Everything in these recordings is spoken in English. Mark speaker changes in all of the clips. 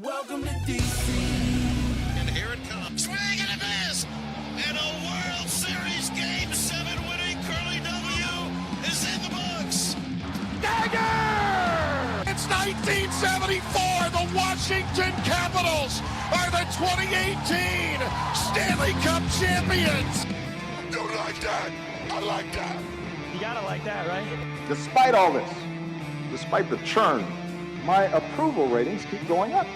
Speaker 1: Welcome to DC.
Speaker 2: And here it comes. Swing and a miss. And a World Series Game 7 winning Curly W is in the books.
Speaker 3: Dagger! It's 1974. The Washington Capitals are the 2018 Stanley Cup champions.
Speaker 4: Don't like that. I like that.
Speaker 5: You gotta like that, right?
Speaker 6: Despite all this, despite the churn, my approval ratings keep going up.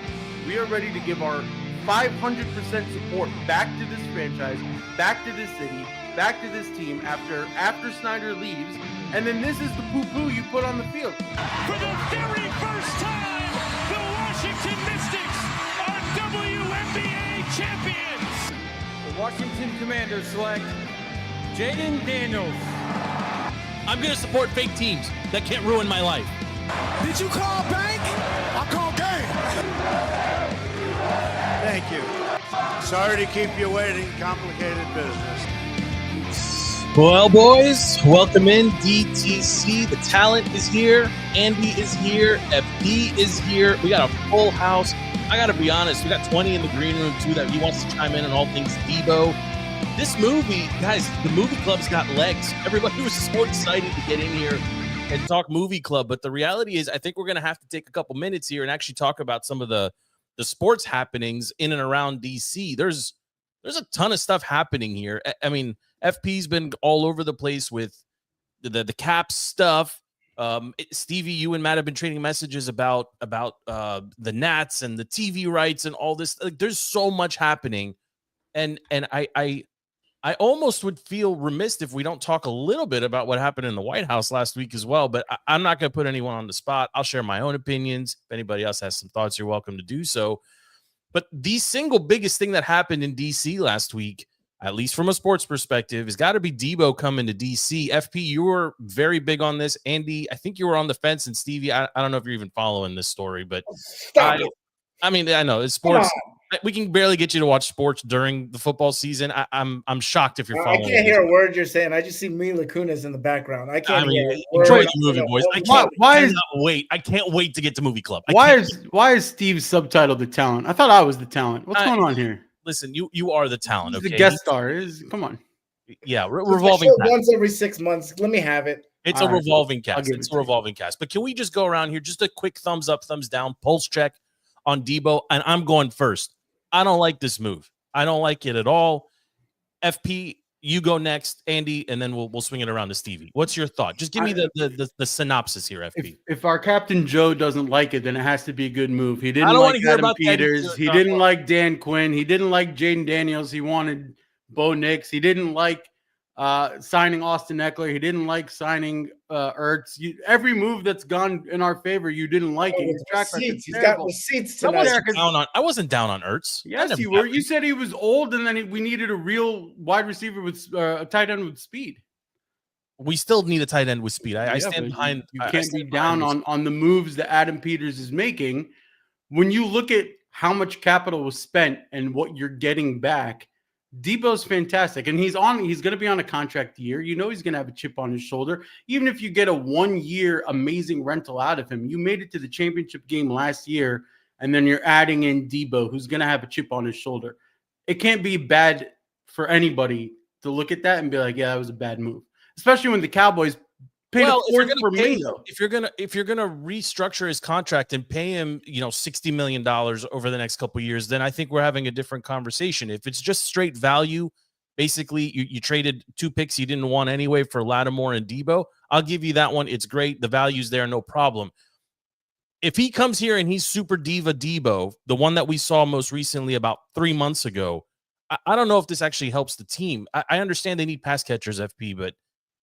Speaker 7: We are ready to give our 500% support back to this franchise, back to this city, back to this team after Snyder leaves. And then this is the poo-poo you put on the field.
Speaker 8: For the very first time, the Washington Mystics are WNBA champions.
Speaker 5: The Washington Commanders select Jaden Daniels.
Speaker 9: I'm going to support fake teams that can't ruin my life.
Speaker 3: Did you call bank? I call game.
Speaker 10: Thank you. Sorry to keep you waiting. Complicated business.
Speaker 9: Well, boys, welcome in DTC. The talent is here. Andy is here. FD is here. We got a full house. I got to be honest. We got 20 in the green room, too, that he wants to chime in on all things Deebo. This movie, guys, the movie club's got legs. Everybody was so excited to get in here and talk movie club. But the reality is, I think we're going to have to take a couple minutes here and actually talk about some of the sports happenings in and around DC. There's a ton of stuff happening here. I mean, FP's been all over the place with the Caps stuff. Stevie, you and Matt have been trading messages about the Nats and the TV rights and all this. Like, there's so much happening. And I almost would feel remiss if we don't talk a little bit about what happened in the White House last week as well, but I'm not going to put anyone on the spot. I'll share my own opinions. If anybody else has some thoughts, you're welcome to do so. But the single biggest thing that happened in DC last week, at least from a sports perspective, has got to be Deebo coming to DC. FP, you were very big on this. Andy, I think you were on the fence, and Stevie, I don't know if you're even following this story, but I mean, I know it's sports. We can barely get you to watch sports during the football season. I'm shocked if you're following.
Speaker 11: I can't hear a word you're saying. I just see Mila Kunis in the background. I can't hear.
Speaker 9: Enjoy the movie, boys. I can't wait to get to movie club.
Speaker 7: Why is Steve subtitled the talent? I thought I was the talent. What's going on here?
Speaker 9: Listen, you are the talent.
Speaker 7: He's
Speaker 9: okay,
Speaker 7: the guest star. Come on.
Speaker 9: Yeah, revolving cast.
Speaker 11: Once every 6 months. Let me have it.
Speaker 9: It's a revolving cast. It's a revolving cast. But can we just go around here? Just a quick thumbs up, thumbs down, pulse check on Deebo, and I'm going first. I don't like this move. I don't like it at all. FP, you go next, Andy, and then we'll swing it around to Stevie. What's your thought? Just give me the synopsis here, FP.
Speaker 7: If our Captain Joe doesn't like it, then it has to be a good move. He didn't like Adam Peters. He didn't like Dan Quinn. He didn't like Jaden Daniels. He wanted Bo Nix. He didn't like signing Austin Eckler. He didn't like signing Ertz. Every move that's gone in our favor, you didn't like it.
Speaker 11: He's got receipts tonight.
Speaker 9: I wasn't down on Ertz.
Speaker 7: Yes, you were. You said he was old, and then we needed a real wide receiver with a tight end with speed.
Speaker 9: We still need a tight end with speed. I stand behind.
Speaker 7: You can't be down on the moves that Adam Peters is making. When you look at how much capital was spent and what you're getting back, Deebo's fantastic, and he's going to be on a contract year. You know he's going to have a chip on his shoulder. Even if you get a 1-year amazing rental out of him, you made it to the championship game last year, and then you're adding in Deebo, who's going to have a chip on his shoulder. It can't be bad for anybody to look at that and be like, yeah, that was a bad move, especially when the Cowboys paid
Speaker 9: if you're gonna restructure his contract and pay him, $60 million over the next couple of years, then I think we're having a different conversation. If it's just straight value, basically you traded 2 picks you didn't want anyway for Lattimore and Deebo, I'll give you that one. It's great. The value's there, no problem. If he comes here and he's super diva Deebo, the one that we saw most recently about 3 months ago, I don't know if this actually helps the team. I understand they need pass catchers, FP, but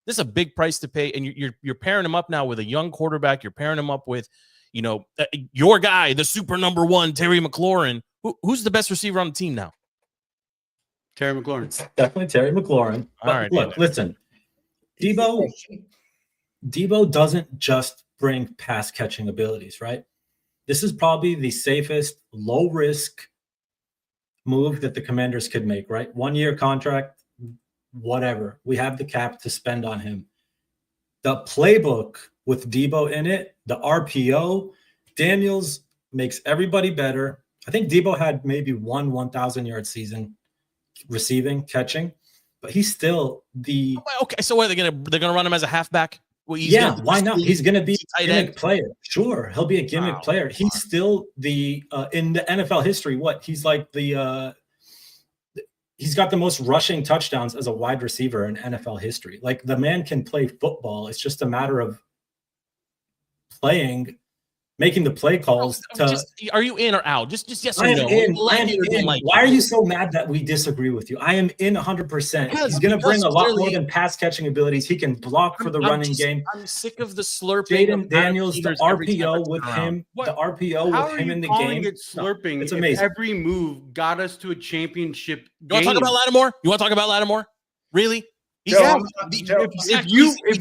Speaker 9: this is a big price to pay, and you're pairing him up now with a young quarterback. You're pairing him up with, your guy, the super number 1, Terry McLaurin. Who's the best receiver on the team now?
Speaker 7: Terry McLaurin.
Speaker 12: It's definitely Terry McLaurin. But
Speaker 9: all right,
Speaker 12: look, listen. Deebo doesn't just bring pass catching abilities, right? This is probably the safest, low risk move that the Commanders could make, right? 1-year contract. Whatever. We have the cap to spend on him. The playbook with Deebo in it, the RPO, Daniels makes everybody better. I think Deebo had maybe 1,000-yard season receiving, catching, but he's still the
Speaker 9: Okay, so what, they're gonna run him as a halfback? Well,
Speaker 12: why not? He's gonna be a gimmick player. Sure, he'll be a gimmick player. He's still the in the NFL history. He's like the he's got the most rushing touchdowns as a wide receiver in NFL history. Like, the man can play football. It's just a matter of making the play calls.
Speaker 9: Are you in or out? Just yes or
Speaker 12: I am
Speaker 9: no.
Speaker 12: in. I am in. Why are you so mad that we disagree with you? I am in 100%. He's going to bring a lot more than pass catching abilities. He can block for the running game.
Speaker 9: I'm sick of the slurping.
Speaker 12: Jaden Daniels, the RPO with him, the RPO with him in the game.
Speaker 7: It slurping.
Speaker 12: It's amazing.
Speaker 7: Every move got us to a championship.
Speaker 9: You want to talk about Lattimore? You want to talk about Lattimore? Really?
Speaker 7: If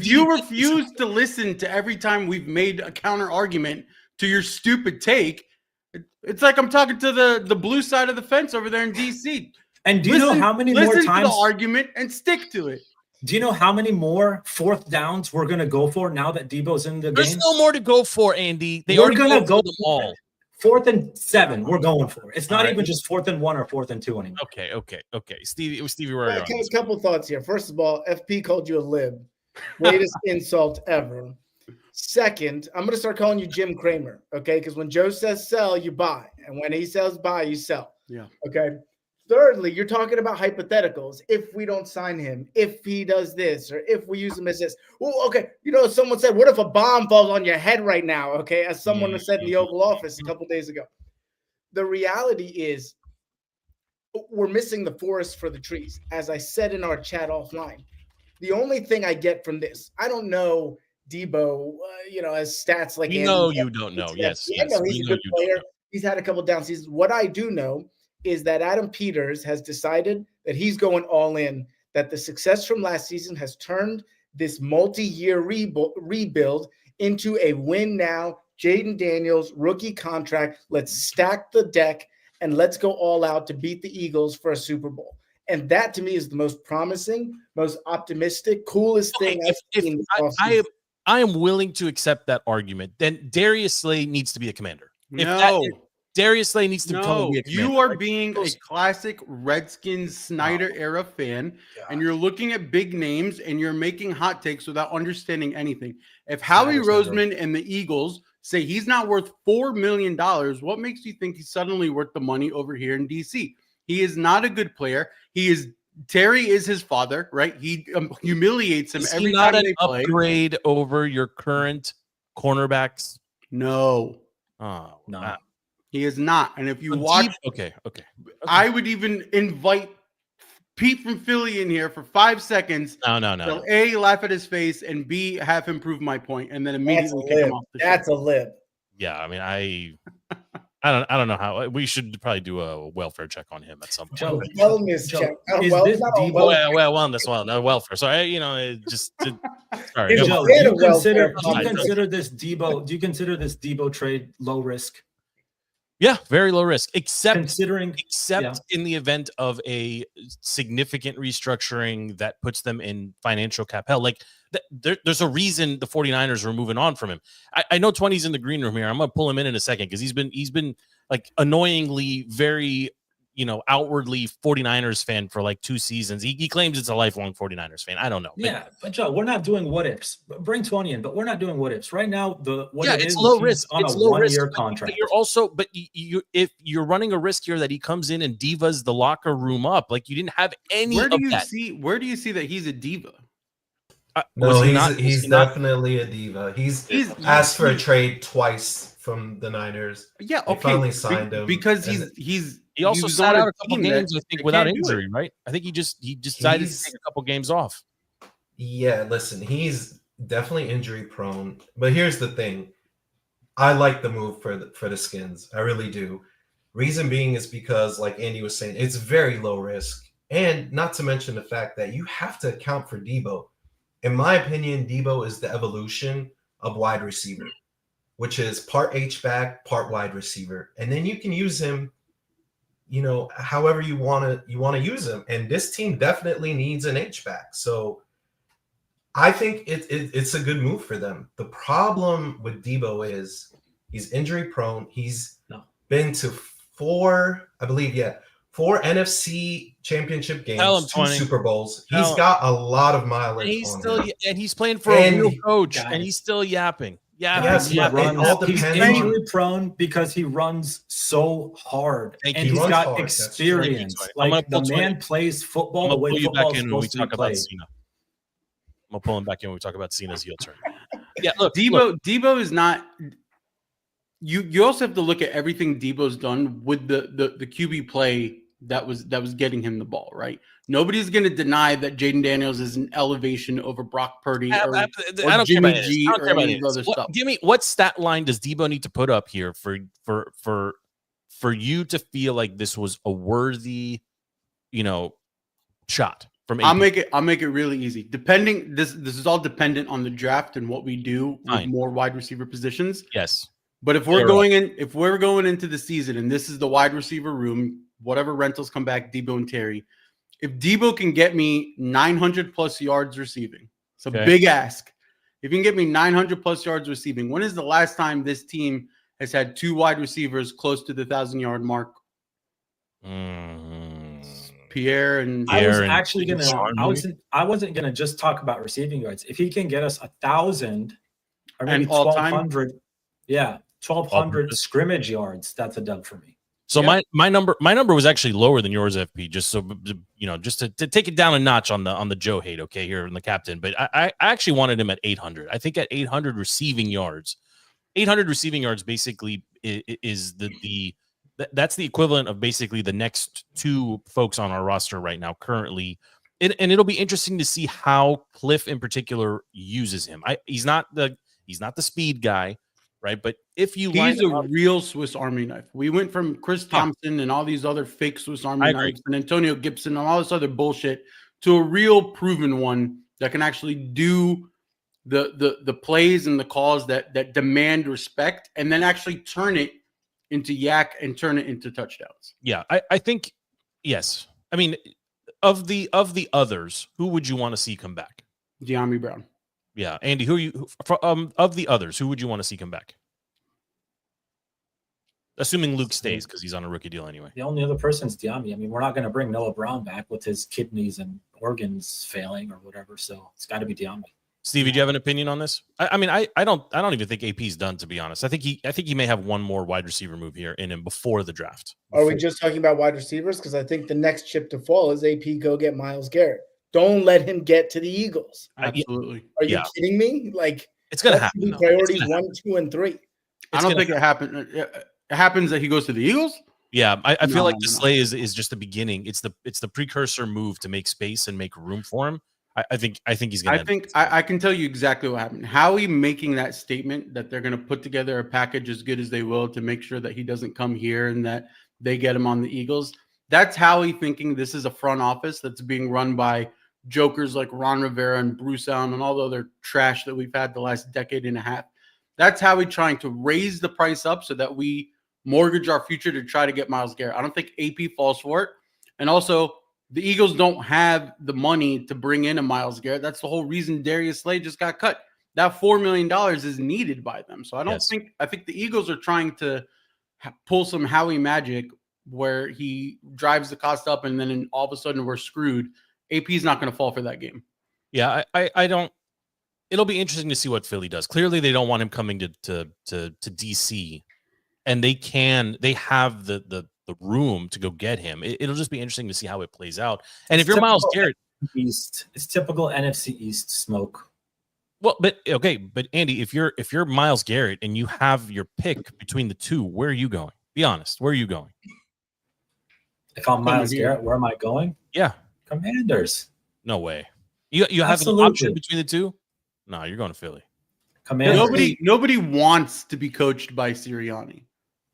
Speaker 7: you refuse to listen to every time we've made a counter argument to your stupid take, it's like I'm talking to the blue side of the fence over there in DC.
Speaker 12: And do you know how many more times
Speaker 7: listen to the argument and stick to it?
Speaker 12: Do you know how many more fourth downs we're going to go for now that Deebo's in the game?
Speaker 9: There's no more to go for, Andy. We're going to go them all.
Speaker 12: 4th and 7, we're going for it. It's not even just 4th and 1 or 4th and 2 anymore.
Speaker 9: Okay. Stevie, where are you?
Speaker 11: A couple thoughts here. First of all, FP called you a lib. Greatest insult ever. Second, I'm going to start calling you Jim Cramer, okay? Because when Joe says sell, you buy. And when he says buy, you sell.
Speaker 7: Yeah.
Speaker 11: Okay? Thirdly, you're talking about hypotheticals. If we don't sign him, if he does this, or if we use him as this. Well, okay, someone said, what if a bomb falls on your head right now, okay? As someone said in the Oval Office a couple days ago. The reality is we're missing the forest for the trees. As I said in our chat offline, the only thing I get from this, I don't know Deebo, has stats like
Speaker 9: you don't know. Yes,
Speaker 11: I know he's a good player. He's had a couple down seasons. What I do know is that Adam Peters has decided that he's going all in, that the success from last season has turned this multi-year rebuild into a win now. Jaden Daniels, rookie contract. Let's stack the deck and let's go all out to beat the Eagles for a Super Bowl. And that to me is the most promising, most optimistic, coolest thing I've seen.
Speaker 9: I am willing to accept that argument. Then Darius Slay needs to be a commander. Darius Slay needs to be a commander.
Speaker 7: You are being a classic Redskins Snyder era fan, and you're looking at big names and you're making hot takes without understanding anything. If Howie Roseman and the Eagles say he's not worth $4 million, what makes you think he's suddenly worth the money over here in DC? He is not a good player. Terry is his father, right? He humiliates him every time they play.
Speaker 9: Upgrade over your current cornerbacks?
Speaker 7: No.
Speaker 9: Oh, no.
Speaker 7: He is not. And if you watch,
Speaker 9: okay.
Speaker 7: I would even invite Pete from Philly in here for 5 seconds.
Speaker 9: No.
Speaker 7: So A, laugh at his face, and B, have him prove my point, and then immediately kick him off the show.
Speaker 11: That's a lib.
Speaker 9: Yeah, I mean, I don't know how we should probably do a welfare check on him at some point.
Speaker 11: Wellness check.
Speaker 9: Wellness. Well, no welfare. So sorry.
Speaker 12: Joe, do you consider this Deebo trade low risk?
Speaker 9: Yeah, very low risk, except
Speaker 12: in
Speaker 9: the event of a significant restructuring that puts them in financial cap hell. Like there's a reason the 49ers were moving on from him. I know 20's in the green room here. I'm going to pull him in a second because he's been like annoyingly very, outwardly 49ers fan for like 2 seasons. He claims it's a lifelong 49ers fan. I don't know.
Speaker 12: But Joe, we're not doing what ifs. Bring 20 in, but we're not doing what ifs right now.
Speaker 9: It's low risk
Speaker 12: on
Speaker 9: it's
Speaker 12: a
Speaker 9: low
Speaker 12: 1
Speaker 9: risk,
Speaker 12: year contract.
Speaker 9: But if you're running a risk here that he comes in and divas the locker room up, like you didn't have any. Where do
Speaker 7: you see that he's a diva?
Speaker 1: No, he's definitely a diva. He's asked for a trade twice from the Niners.
Speaker 7: Yeah,
Speaker 1: they finally signed him
Speaker 7: because
Speaker 9: he also sat out a couple games, I think, without injury, right? I think he decided to take a couple games off.
Speaker 1: Yeah, listen, he's definitely injury prone. But here's the thing: I like the move for the Skins. I really do. Reason being is because, like Andy was saying, it's very low risk, and not to mention the fact that you have to account for Deebo. In my opinion, Deebo is the evolution of wide receiver, which is part H-back, part wide receiver. And then you can use him, however you want to use him. And this team definitely needs an H-back. So I think it's a good move for them. The problem with Deebo is he's injury prone. He's been to I believe, yeah, 4 NFC championship
Speaker 9: Tell him
Speaker 1: games, 2
Speaker 9: 20.
Speaker 1: Super Bowls.
Speaker 9: Tell
Speaker 1: He's
Speaker 9: him.
Speaker 1: got a lot of mileage
Speaker 9: And he's
Speaker 1: on
Speaker 9: still
Speaker 1: him.
Speaker 9: and he's playing for a
Speaker 1: And
Speaker 9: real coach,
Speaker 12: guys,
Speaker 9: and he's still yapping. Yeah,
Speaker 1: Yes,
Speaker 12: he
Speaker 1: but it
Speaker 12: runs,
Speaker 1: all
Speaker 12: he's
Speaker 1: depends on.
Speaker 12: injury prone because he runs so hard.
Speaker 9: Thank
Speaker 12: and
Speaker 9: you.
Speaker 12: he's
Speaker 1: He runs
Speaker 12: got
Speaker 1: hard, that's true.
Speaker 12: experience.
Speaker 9: Thank you, I'm
Speaker 12: Like
Speaker 9: gonna
Speaker 12: the
Speaker 9: pull
Speaker 12: man
Speaker 9: 20.
Speaker 12: plays football
Speaker 9: I'm
Speaker 12: the
Speaker 9: gonna
Speaker 12: way
Speaker 9: pull you
Speaker 12: football
Speaker 9: back
Speaker 12: is
Speaker 9: in when we
Speaker 12: supposed to
Speaker 9: talk
Speaker 12: be
Speaker 9: about
Speaker 12: played.
Speaker 9: Cena. I'm gonna pull him back in when we talk about Cena's heel turn. Yeah, look,
Speaker 7: Deebo is not. You also have to look at everything Deebo's done with the QB play that was getting him the ball, right? Nobody's going to deny that Jaden Daniels is an elevation over Brock Purdy or
Speaker 9: I don't
Speaker 7: Jimmy
Speaker 9: care about
Speaker 7: G or any of the other stuff.
Speaker 9: Give me what stat line does Deebo need to put up here for you to feel like this was a worthy, shot from AP?
Speaker 7: I'll make it really easy. This is all dependent on the draft and what we do with more wide receiver positions.
Speaker 9: Yes.
Speaker 7: But if we're going into the season and this is the wide receiver room, whatever rentals come back, Deebo and Terry, if Deebo can get me 900 plus yards receiving, it's a big ask. If you can get me 900 plus yards receiving, when is the last time this team has had 2 wide receivers close to the 1,000-yard mark? Pierre and
Speaker 12: I was actually gonna. I wasn't gonna just talk about receiving yards. If he can get us 1,000 or maybe 1,200, 1,200 scrimmage yards, that's a dub for me.
Speaker 9: So my number was actually lower than yours, FP. Just so just to take it down a notch on the Joe hate, okay, here in the captain. But I actually wanted him at 800. I think at 800 receiving yards, basically is that's the equivalent of basically the next 2 folks on our roster right now currently. And it'll be interesting to see how Cliff in particular uses him. He's not the speed guy, right? But if he's
Speaker 7: a real Swiss Army knife. We went from Chris Thompson and all these other fake Swiss Army knives and Antonio Gibson and all this other bullshit to a real proven one that can actually do the plays and the calls that demand respect and then actually turn it into yak and turn it into touchdowns.
Speaker 9: Yeah, I think yes. I mean, of the others, who would you want to see come back?
Speaker 7: De'Ami Brown.
Speaker 9: Yeah, Andy, of the others, who would you want to see come back? Assuming Luke stays because he's on a rookie deal anyway.
Speaker 12: The only other person's De'Ami. I mean, we're not going to bring Noah Brown back with his kidneys and organs failing or whatever. So it's got to be De'Ami.
Speaker 9: Stevie, do you have an opinion on this? I mean, I don't even think AP's done, to be honest. I think he may have one more wide receiver move here in him before the draft.
Speaker 11: Are we just talking about wide receivers? Because I think the next chip to fall is AP go get Myles Garrett. Don't let him get to the Eagles.
Speaker 7: Absolutely.
Speaker 11: Are you kidding me? Like,
Speaker 9: it's gonna happen.
Speaker 11: Priorities 1, 2, and 3.
Speaker 7: I don't think it happened. It happens that he goes to the Eagles.
Speaker 9: Yeah, I feel like the Slay is just the beginning. It's the precursor move to make space and make room for him. I think he's gonna.
Speaker 7: I can tell you exactly what happened. Howie making that statement that they're gonna put together a package as good as they will to make sure that he doesn't come here and that they get him on the Eagles. That's Howie thinking this is a front office that's being run by jokers like Ron Rivera and Bruce Allen and all the other trash that we've had the last decade and a half. That's Howie trying to raise the price up so that we mortgage our future to try to get Myles Garrett. I don't think AP falls for it. And also, the Eagles don't have the money to bring in a Myles Garrett. That's the whole reason Darius Slay just got cut. That $4 million is needed by them. So I think the Eagles are trying to pull some Howie magic where he drives the cost up and then all of a sudden we're screwed. AP is not going to fall for that game.
Speaker 9: Yeah, I don't. It'll be interesting to see what Philly does. Clearly, they don't want him coming to DC, and they have the room to go get him. It'll just be interesting to see how it plays out. And if you're Myles Garrett,
Speaker 12: East, it's typical NFC East smoke.
Speaker 9: Well, but Andy, if you're Myles Garrett and you have your pick between the two, where are you going? Be honest, where are you going?
Speaker 12: If I'm Myles Garrett, where am I going?
Speaker 9: Yeah,
Speaker 12: Commanders.
Speaker 9: No way. You have an option between the two? No, you're going to Philly.
Speaker 7: Commanders. Nobody wants to be coached by Sirianni.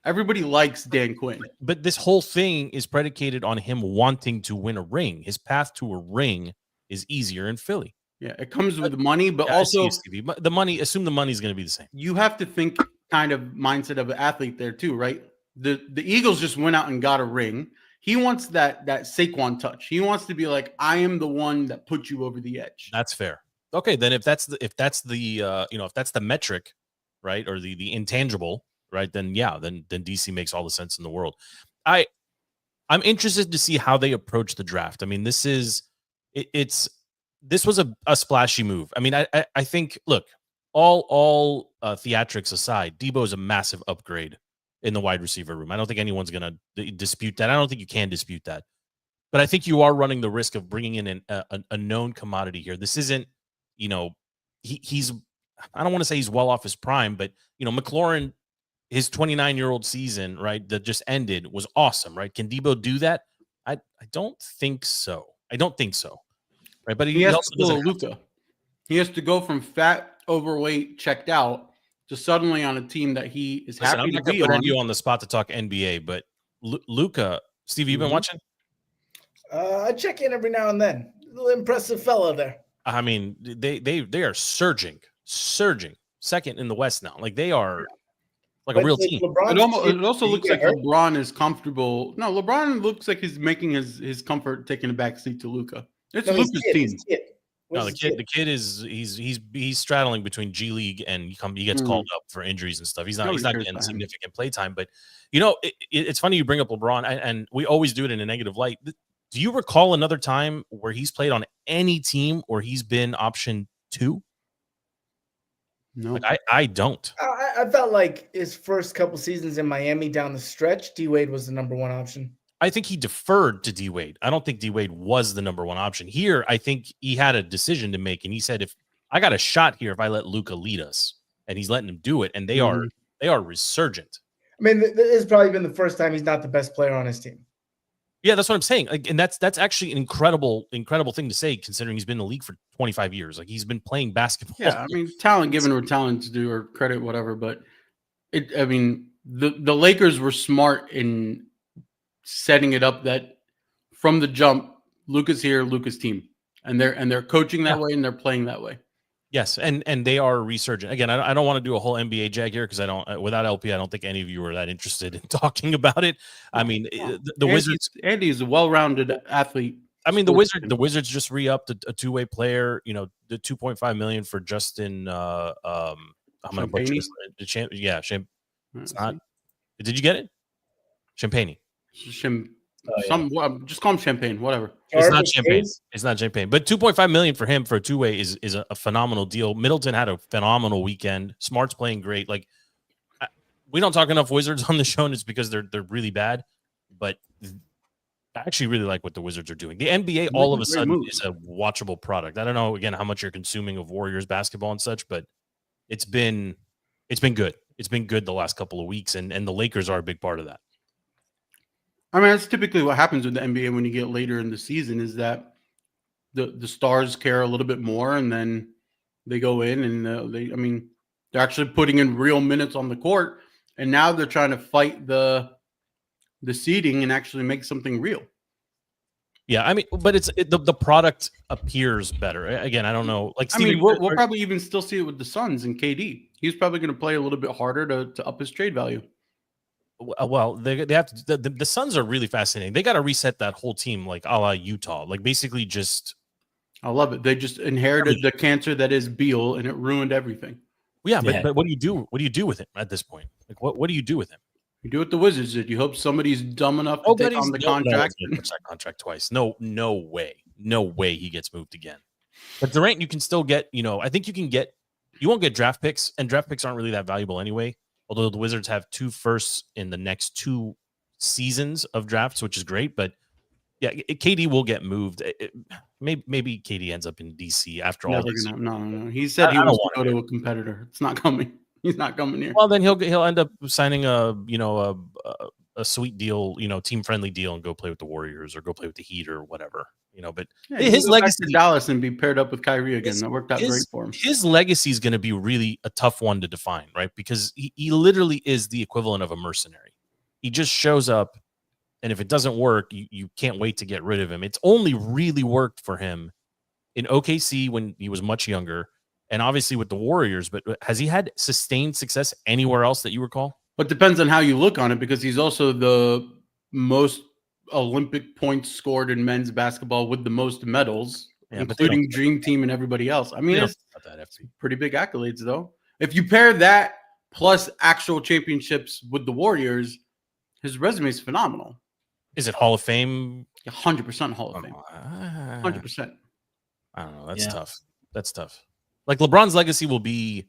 Speaker 7: Everybody likes Dan Quinn.
Speaker 9: But this whole thing is predicated on him wanting to win a ring. His path to a ring is easier in Philly.
Speaker 7: Yeah, it comes with money, but also
Speaker 9: the money. Assume the money is going to be the same.
Speaker 7: You have to think kind of mindset of an athlete there too, right? The Eagles just went out and got a ring. He wants that Saquon touch. He wants to be like, I am the one that put you over the edge.
Speaker 9: That's fair. Okay, then if that's the metric, right, or the intangible, right, then yeah, then DC makes all the sense in the world. I'm interested to see how they approach the draft. I mean, this was a splashy move. I mean, I think, look, all theatrics aside, Deebo is a massive upgrade in the wide receiver room. I don't think anyone's going to dispute that. I don't think you can dispute that. But I think you are running the risk of bringing in a known commodity here. This isn't, he's I don't want to say he's well off his prime, but McLaurin, his 29-year-old season, right, that just ended was awesome, right? Can Deebo do that? I don't think so. Right, but
Speaker 7: he has
Speaker 9: also
Speaker 7: to pull a
Speaker 9: doesn't have
Speaker 7: Luka. He has to go from fat, overweight, checked out to suddenly on a team that he is
Speaker 9: Listen,
Speaker 7: happy
Speaker 9: I'm
Speaker 7: to
Speaker 9: not going
Speaker 7: be
Speaker 9: to put
Speaker 7: on.
Speaker 9: you on the spot to talk NBA, but Luka, Steve, you been watching?
Speaker 11: I check in every now and then. A little impressive fella there.
Speaker 9: I mean, they are surging second in the West now. Like they are like a real team.
Speaker 7: It also looks like LeBron is comfortable. No, LeBron looks like he's making his comfort taking a back seat to Luka. It's Luka's team.
Speaker 9: No, the kid is he's straddling between G League and he gets called up for injuries and stuff. He's not getting significant play time. But it's funny you bring up LeBron, and we always do it in a negative light. Do you recall another time where he's played on any team where he's been option 2?
Speaker 7: No,
Speaker 9: I don't.
Speaker 11: I felt like his first couple seasons in Miami down the stretch, D Wade was the number 1 option.
Speaker 9: I think he deferred to D Wade. I don't think D Wade was the number 1 option here. I think he had a decision to make, and he said, "If I got a shot here, if I let Luka lead us," and he's letting him do it, and they are resurgent.
Speaker 11: I mean, this has probably been the first time he's not the best player on his team.
Speaker 9: Yeah, that's what I'm saying. Like, and that's actually an incredible thing to say, considering he's been in the league for 25 years. Like he's been playing basketball.
Speaker 7: Yeah, I mean, talent given where talent's due, or credit, whatever. But the Lakers were smart in setting it up that from the jump, Luka's here, Luka's team, and they're coaching that way and they're playing that way.
Speaker 9: Yes, and they are resurgent. Again, I don't want to do a whole NBA jag here because I don't. Without LP, I don't think any of you are that interested in talking about it. I mean, the Wizards.
Speaker 7: Andy is a well-rounded athlete.
Speaker 9: I mean, the Wizards just re-upped a two-way player. The $2.5 million for Justin. I'm going to butcher this. It's not. Did you get it? Champagne.
Speaker 7: Just call him Champagne, whatever.
Speaker 9: It's not Champagne. It's not Champagne. But $2.5 million for him for a two-way is a phenomenal deal. Middleton had a phenomenal weekend. Smart's playing great. Like we don't talk enough Wizards on the show, and it's because they're really bad. But I actually really like what the Wizards are doing. The NBA all of a sudden is a watchable product. I don't know again how much you're consuming of Warriors basketball and such, but it's been good. It's been good the last couple of weeks, and the Lakers are a big part of that.
Speaker 7: I mean, that's typically what happens with the NBA when you get later in the season is that the stars care a little bit more, and then they go in and they're actually putting in real minutes on the court, and now they're trying to fight the seeding and actually make something real.
Speaker 9: Yeah, I mean, but the product appears better. Again, I don't know. Like,
Speaker 7: we'll probably even still see it with the Suns and KD. He's probably going to play a little bit harder to up his trade value.
Speaker 9: Well, they have to. The Suns are really fascinating. They got to reset that whole team, like a la Utah. Like basically, just
Speaker 7: I love it. They just inherited the cancer that is Beal, and it ruined everything.
Speaker 9: Yeah, but what do you do? What do you do with him at this point? Like, what do you do with him?
Speaker 7: You do what the Wizards did. You hope somebody's dumb enough to take on the contract.
Speaker 9: Touch that contract twice. No way he gets moved again. But Durant, you can still get. I think you can get. You won't get draft picks, and draft picks aren't really that valuable anyway. Although the Wizards have 2 firsts in the next 2 seasons of drafts, which is great. But yeah, KD will get moved. Maybe KD ends up in DC after all this.
Speaker 7: No. He said he wants to go to a competitor. It's not coming. He's not coming here.
Speaker 9: Well, then he'll end up signing a sweet deal, team friendly deal, and go play with the Warriors or go play with the Heat or whatever. But his legacy
Speaker 7: to Dallas and be paired up with Kyrie again. That worked out great for him.
Speaker 9: His legacy is going to be really a tough one to define, right? Because he literally is the equivalent of a mercenary. He just shows up, and if it doesn't work, you can't wait to get rid of him. It's only really worked for him in OKC when he was much younger, and obviously with the Warriors. But has he had sustained success anywhere else that you recall?
Speaker 7: But it depends on how you look on it, because he's also the most Olympic points scored in men's basketball with the most medals, including Dream Team and everybody else. I mean, it's pretty big accolades, though. If you pair that plus actual championships with the Warriors, His resume is phenomenal.
Speaker 9: Is it Hall of Fame?
Speaker 7: 100% Hall of Fame. 100%.
Speaker 9: I don't know. That's tough. That's tough. Like LeBron's legacy will be,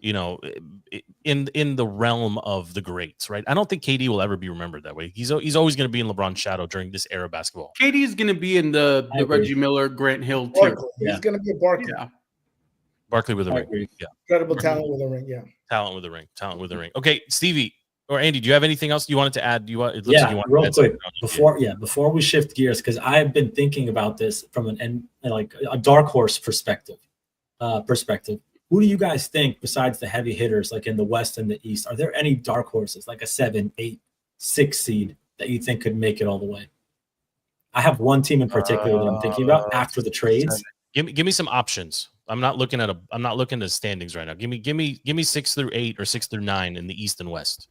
Speaker 9: in the realm of the greats, right? I don't think KD will ever be remembered that way. He's always going to be in LeBron's shadow during this era of basketball.
Speaker 7: KD is going to be in the Reggie Miller, Grant Hill tier.
Speaker 11: He's going to be a Barkley.
Speaker 7: Yeah.
Speaker 9: Barkley with a ring. Yeah.
Speaker 11: Incredible talent with a ring. Yeah.
Speaker 9: Talent with a ring. Okay, Stevie or Andy, do you have anything else you wanted to add? It looks
Speaker 12: yeah,
Speaker 9: like you want
Speaker 12: real
Speaker 9: to add
Speaker 12: quick
Speaker 9: something.
Speaker 12: before we shift gears, because I've been thinking about this from a dark horse perspective. Who do you guys think, besides the heavy hitters like in the West and the East, are there any dark horses like a 7, 8, 6 seed that you think could make it all the way? I have one team in particular that I'm thinking about after the trades.
Speaker 9: Give me some options. I'm not looking at the standings right now. Give me 6 through 8 or 6 through 9 in the East and West.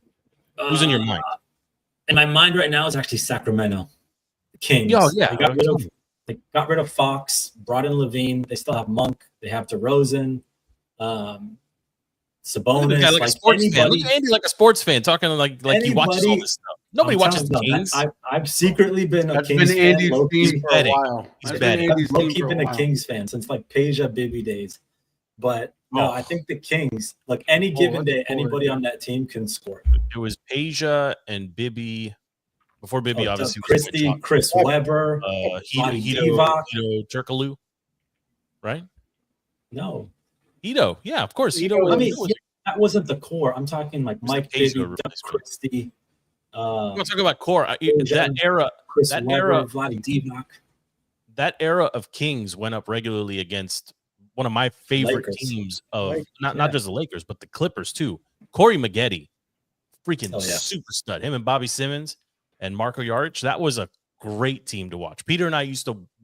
Speaker 9: Who's in your mind?
Speaker 12: In my mind right now is actually Sacramento Kings.
Speaker 9: Oh yeah,
Speaker 12: they got rid of Fox, brought in Levine. They still have Monk. They have DeRozan. Sabonis,
Speaker 9: like a sports fan. Look at Andy like a sports fan, talking like he watches all this stuff. Nobody watches the Kings.
Speaker 12: I've secretly been a Kings fan.
Speaker 9: He's for a while.
Speaker 12: He's been a Kings fan since like Peja Bibby days. But no, I think the Kings, like any given day, anybody on that team can score.
Speaker 9: It was Peja and Bibby. Before Bibby, obviously,
Speaker 12: Christie, Chris Webber,
Speaker 9: Hito Turkoglu, right?
Speaker 12: No.
Speaker 9: Hito, yeah, of course.
Speaker 12: Hito that wasn't the core. I'm talking like Mike Bibby, Doug Christie.
Speaker 9: I'm not talking about core. That era,
Speaker 12: Vlade Divac.
Speaker 9: That era of Kings went up regularly against one of my favorite teams of not just the Lakers, but the Clippers too. Corey Maggette, freaking super stud. Him and Bobby Simmons and Marco Jaric. That was a great team to watch. Peter and I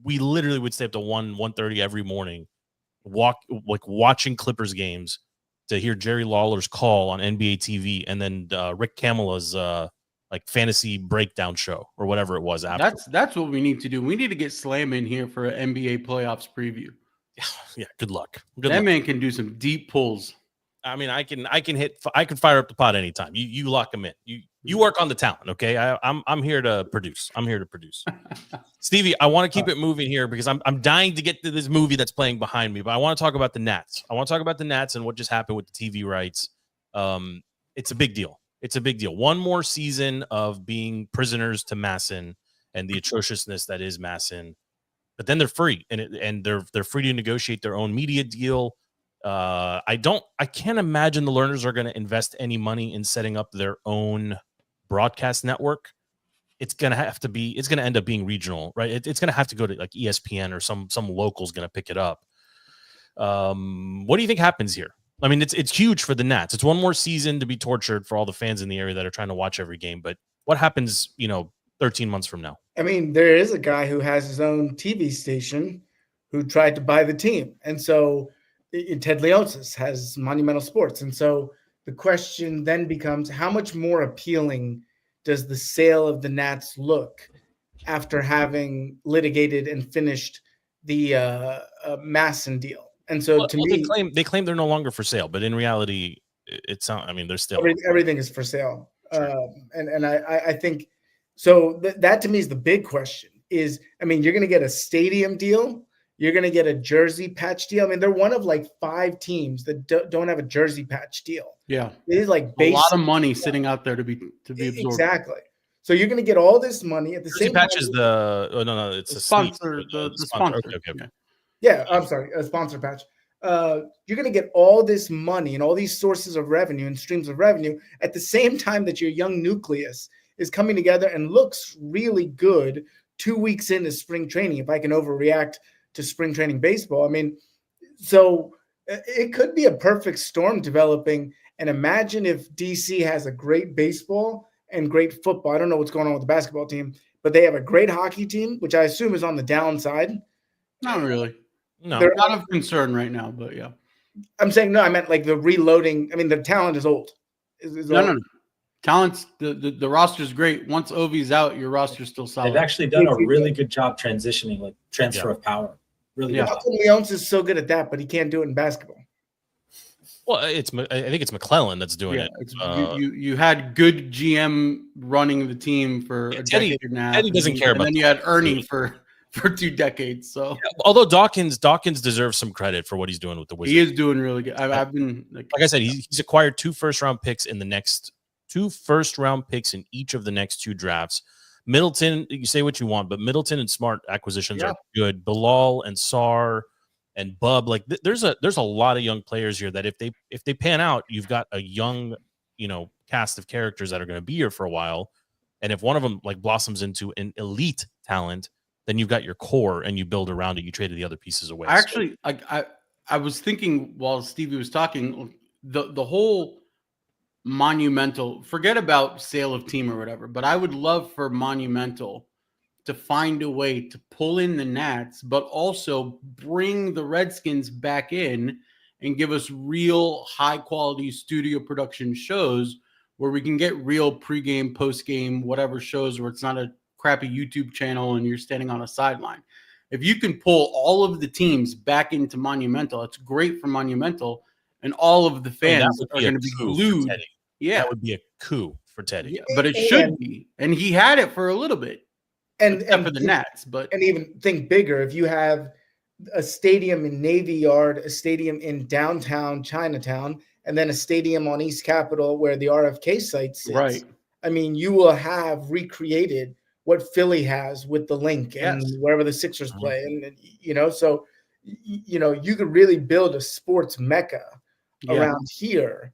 Speaker 9: we literally would stay up to 1:30 every morning, watching Clippers games to hear Jerry Lawler's call on NBA TV, and then Rick Kamala's fantasy breakdown show or whatever it was after.
Speaker 7: That's what we need to do. We need to get Slam in here for an NBA playoffs preview.
Speaker 9: Yeah, good luck.
Speaker 7: That man can do some deep pulls.
Speaker 9: I mean, I can fire up the pot anytime. You lock him in. You work on the talent, okay? I'm here to produce. Stevie, I want to keep it moving here because I'm dying to get to this movie that's playing behind me, but I want to talk about the Nats. I want to talk about the Nats and what just happened with the TV rights. It's a big deal. One more season of being prisoners to Masson and the atrociousness that is Masson. But then they're free, and they're free to negotiate their own media deal. I can't imagine the learners are going to invest any money in setting up their own broadcast network. It's going to end up being regional, right? It's going to have to go to like ESPN or some local's going to pick it up. What do you think happens here? I mean, it's huge for the Nats. It's one more season to be tortured for all the fans in the area that are trying to watch every game. But what happens, 13 months from now?
Speaker 11: I mean, there is a guy who has his own TV station who tried to buy the team. And so Ted Leonsis has Monumental Sports. And so the question then becomes, how much more appealing does the sale of the Nats look after having litigated and finished the Masson deal? And so to me,
Speaker 9: they claim they're no longer for sale, but in reality, they're still
Speaker 11: everything is for sale. And I think so. That to me is the big question. You're going to get a stadium deal. You're going to get a jersey patch deal. I mean, they're one of like 5 teams that don't have a jersy patch deal.
Speaker 7: Yeah,
Speaker 11: it is like
Speaker 7: a lot of money sitting out there to be absorbed.
Speaker 11: Exactly. So you're going to get all this money at the
Speaker 9: jersey
Speaker 11: same
Speaker 9: patch
Speaker 11: time.
Speaker 9: is it's
Speaker 7: the sponsor. The sponsor.
Speaker 9: Okay.
Speaker 11: Yeah, I'm sorry, a sponsor patch. You're going to get all this money and all these sources of revenue and streams of revenue at the same time that your young nucleus is coming together and looks really good 2 weeks into spring training. If I can overreact to spring training baseball, so it could be a perfect storm developing. And imagine if DC has a great baseball and great football. I don't know what's going on with the basketball team, but they have a great hockey team, which I assume is on the downside.
Speaker 7: Not really.
Speaker 9: No,
Speaker 7: they're out of concern right now, but yeah.
Speaker 11: I'm saying no. I meant like the reloading. I mean, the talent is old.
Speaker 7: No. Talent's the roster's great. Once Ovi's out, your roster's still solid.
Speaker 12: They've actually done a really good job transitioning, like transfer of power. Really good.
Speaker 11: Leon's is so good at that, but he can't do it in basketball.
Speaker 9: Well, I think it's McClellan that's doing it.
Speaker 7: It's, you had good GM running the team for a decade and a half.
Speaker 9: Teddy doesn't care
Speaker 7: and
Speaker 9: about
Speaker 7: then you had Ernie for 2 decades. So
Speaker 9: although Dawkins deserves some credit for what he's doing with the Wizards.
Speaker 7: he is doing really good. I've been
Speaker 9: like I said, he's acquired 2 first-round picks in the next 2 first-round picks in each of the next 2 drafts. Middleton, you say what you want, but Middleton and Smart acquisitions are good. Bilal and Sarr and Bub, like there's a lot of young players here that if they pan out, you've got a young, cast of characters that are going to be here for a while. And if one of them like blossoms into an elite talent, then you've got your core and you build around it. You traded the other pieces away.
Speaker 7: I was thinking while Stevie was talking, the whole Monumental, forget about sale of team or whatever, but I would love for Monumental to find a way to pull in the Nats, but also bring the Redskins back in and give us real high quality studio production shows where we can get real pregame, postgame, whatever shows where it's not a crappy YouTube channel and you're standing on a sideline. If you can pull all of the teams back into Monumental, it's great for Monumental, and all of the fans are going to be glued. Yeah,
Speaker 9: that would be a coup for Teddy.
Speaker 7: Yeah, but it should be, and he had it for a little bit,
Speaker 11: and
Speaker 7: for the Nats. But
Speaker 11: even think bigger. If you have a stadium in Navy Yard, a stadium in downtown Chinatown, and then a stadium on East Capitol where the RFK site sits,
Speaker 7: right?
Speaker 11: I mean, you will have recreated what Philly has with the Link and wherever the Sixers play, and so you could really build a sports mecca around here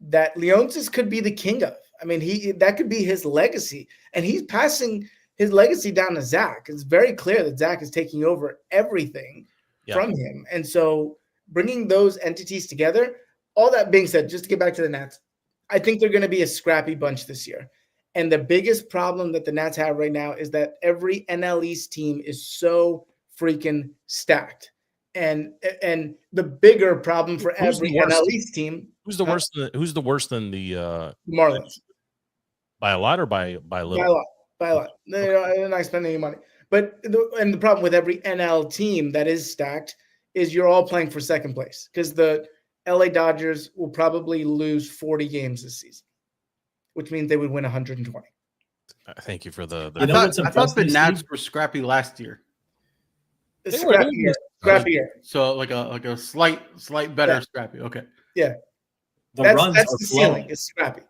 Speaker 11: that Leonsis could be the king of. I mean, that could be his legacy, and he's passing his legacy down to Zach. It's very clear that Zach is taking over everything from him, and so bringing those entities together. All that being said, just to get back to the Nats, I think they're going to be a scrappy bunch this year. And the biggest problem that the Nats have right now is that every NL East team is so freaking stacked. And the bigger problem for every NL East team.
Speaker 9: Who's the worst? Who's the worst than the
Speaker 11: Marlins?
Speaker 9: By a lot or by a little?
Speaker 11: By a lot. They're not spending any money. But the problem with every NL team that is stacked is you're all playing for second place because the LA Dodgers will probably lose 40 games this season, which means they would win 120.
Speaker 9: Thank you for the.
Speaker 7: I thought the Nats were scrappy last year.
Speaker 11: Scrappy year.
Speaker 7: So like a slight better scrappy. Okay.
Speaker 11: Yeah.
Speaker 12: That's
Speaker 11: the ceiling. It's scrappy.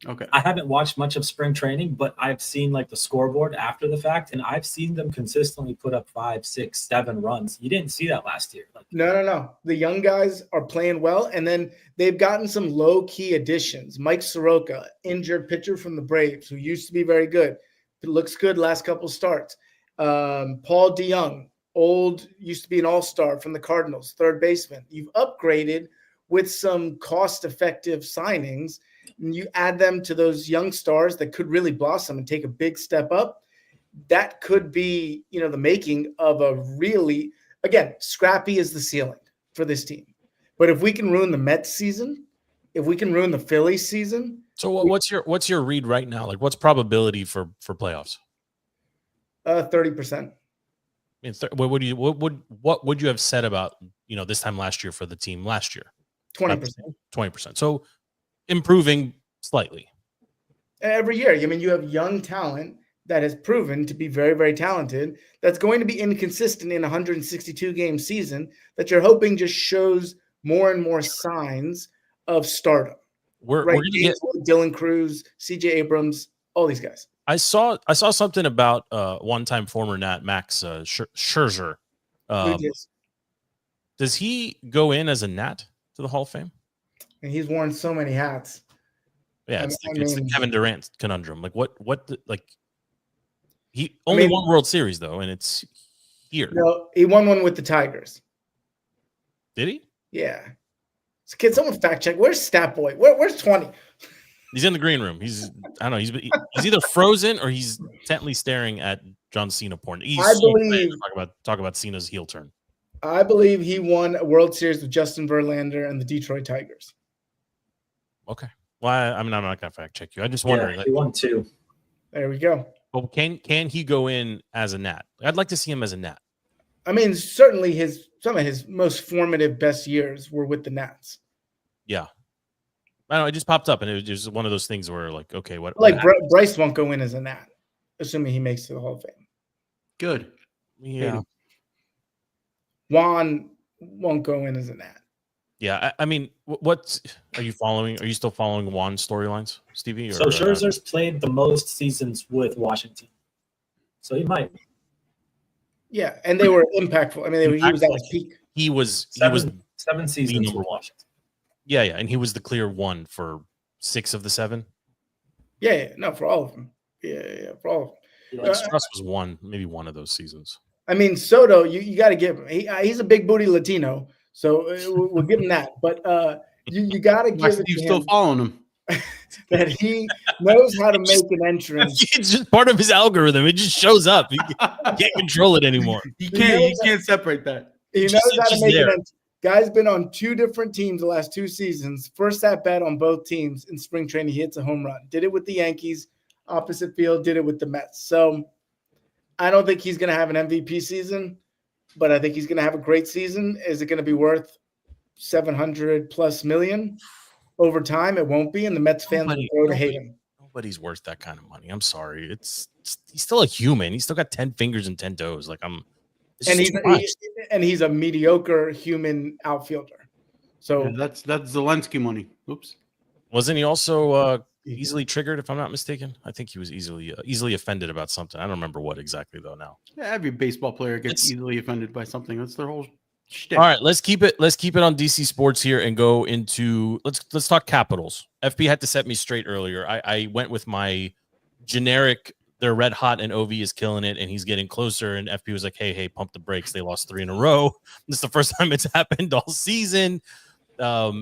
Speaker 7: Okay.
Speaker 12: I haven't watched much of spring training, but I've seen like the scoreboard after the fact, and I've seen them consistently put up 5, 6, 7 runs. You didn't see that last year.
Speaker 11: No. The young guys are playing well, and then they've gotten some low-key additions. Mike Soroka, injured pitcher from the Braves, who used to be very good. It looks good last couple starts. Paul DeYoung, used to be an all-star from the Cardinals, third baseman. You've upgraded with some cost-effective signings, and you add them to those young stars that could really blossom and take a big step up. That could be, the making of a really, again, scrappy is the ceiling for this team. But if we can ruin the Mets season, if we can ruin the Phillies season.
Speaker 9: So what's your read right now? Like what's probability for playoffs?
Speaker 11: 30%.
Speaker 9: What would you have said about, this time last year for the team last year?
Speaker 11: 20%.
Speaker 9: 20%. So improving slightly.
Speaker 11: Every year. I mean, you have young talent that has proven to be very, very talented. That's going to be inconsistent in a 162-game season that you're hoping just shows more and more signs of stardom.
Speaker 9: We're going to get
Speaker 11: Dylan Cruz, C.J. Abrams, all these guys.
Speaker 9: I saw something about one-time former Nat Max Scherzer. Does he go in as a Nat to the Hall of Fame?
Speaker 11: And he's worn so many hats.
Speaker 9: Yeah, it's the Kevin Durant conundrum. Like he only won World Series though, and it's here.
Speaker 11: No, he won one with the Tigers.
Speaker 9: Did he?
Speaker 11: Yeah. So can someone fact check? Where's Stat Boy? Where's 20?
Speaker 9: He's in the green room. He's either frozen or he's intently staring at John Cena porn.
Speaker 11: I believe
Speaker 9: talk about Cena's heel turn.
Speaker 11: I believe he won a World Series with Justin Verlander and the Detroit Tigers.
Speaker 9: Okay. Well, I'm not going to fact check you. I'm just wondering.
Speaker 12: He won 2.
Speaker 11: There we go.
Speaker 9: Well, can he go in as a Nat? I'd like to see him as a Nat.
Speaker 11: I mean, certainly some of his most formative best years were with the Nats.
Speaker 9: Yeah. I don't know. It just popped up, and it was just one of those things where, like, okay, what?
Speaker 11: Like Bryce won't go in as a Nat, assuming he makes it to the Hall of Fame.
Speaker 7: Good.
Speaker 9: Yeah.
Speaker 11: Juan won't go in as a Nat.
Speaker 9: Yeah. I mean, what are you following? Are you still following Juan's storylines, Stevie?
Speaker 12: So Scherzer's played the most seasons with Washington, so he might.
Speaker 11: Yeah, and they were impactful. I mean, he was at his peak.
Speaker 9: He was
Speaker 12: seven seasons with Washington.
Speaker 9: Yeah, and he was the clear one for 6 of the 7.
Speaker 11: Yeah, no, for all of them. Yeah, for all of them.
Speaker 9: Strauss was maybe one of those seasons.
Speaker 11: I mean, Soto, you got to give him. He's a big booty Latino, so we'll give him that. But you got to give it to him.
Speaker 7: Still following him.
Speaker 11: That he knows how to make an entrance.
Speaker 9: It's just part of his algorithm. It just shows up. He can't control it anymore.
Speaker 7: You can't separate that.
Speaker 11: He knows how to make an entrance. Guy's been on 2 different teams the last 2 seasons. First at bat on both teams in spring training, he hits a home run. Did it with the Yankees, opposite field, did it with the Mets. So I don't think he's going to have an MVP season, but I think he's going to have a great season. Is it going to be worth $700+ million over time? It won't be, and the Mets fans will go to hate him.
Speaker 9: Nobody's worth that kind of money. I'm sorry. He's still a human. He's still got 10 fingers and 10 toes. Like
Speaker 11: he's a mediocre human outfielder. So
Speaker 7: yeah, that's Zelensky money. Oops.
Speaker 9: Wasn't he also easily triggered, if I'm not mistaken? I think he was easily offended about something. I don't remember what exactly though now.
Speaker 7: Yeah, every baseball player gets easily offended by something. That's their whole shtick.
Speaker 9: All right, let's keep it on DC sports here and go into let's talk Capitals. FP had to set me straight earlier. I went with my generic. They're red hot and OV is killing it and he's getting closer. And FP was like, hey, pump the brakes. They lost 3 in a row. This is the first time it's happened all season. A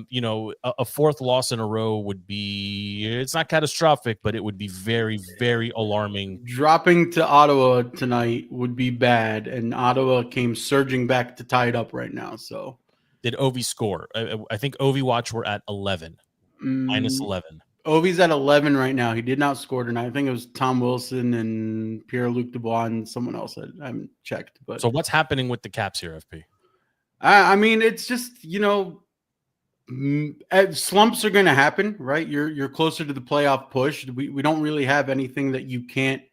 Speaker 9: 4th loss in a row would be, it's not catastrophic, but it would be very, very alarming.
Speaker 7: Dropping to Ottawa tonight would be bad. And Ottawa came surging back to tie it up right now. So
Speaker 9: did OV score? I think OV watch we're at 11, minus 11.
Speaker 7: Ovi's at 11 right now. He did not score tonight. I think it was Tom Wilson and Pierre-Luc Dubois and someone else. I haven't checked. But
Speaker 9: so what's happening with the Caps here, FP?
Speaker 7: I mean, it's just, slumps are going to happen, right? You're closer to the playoff push. We don't really have anything that you can't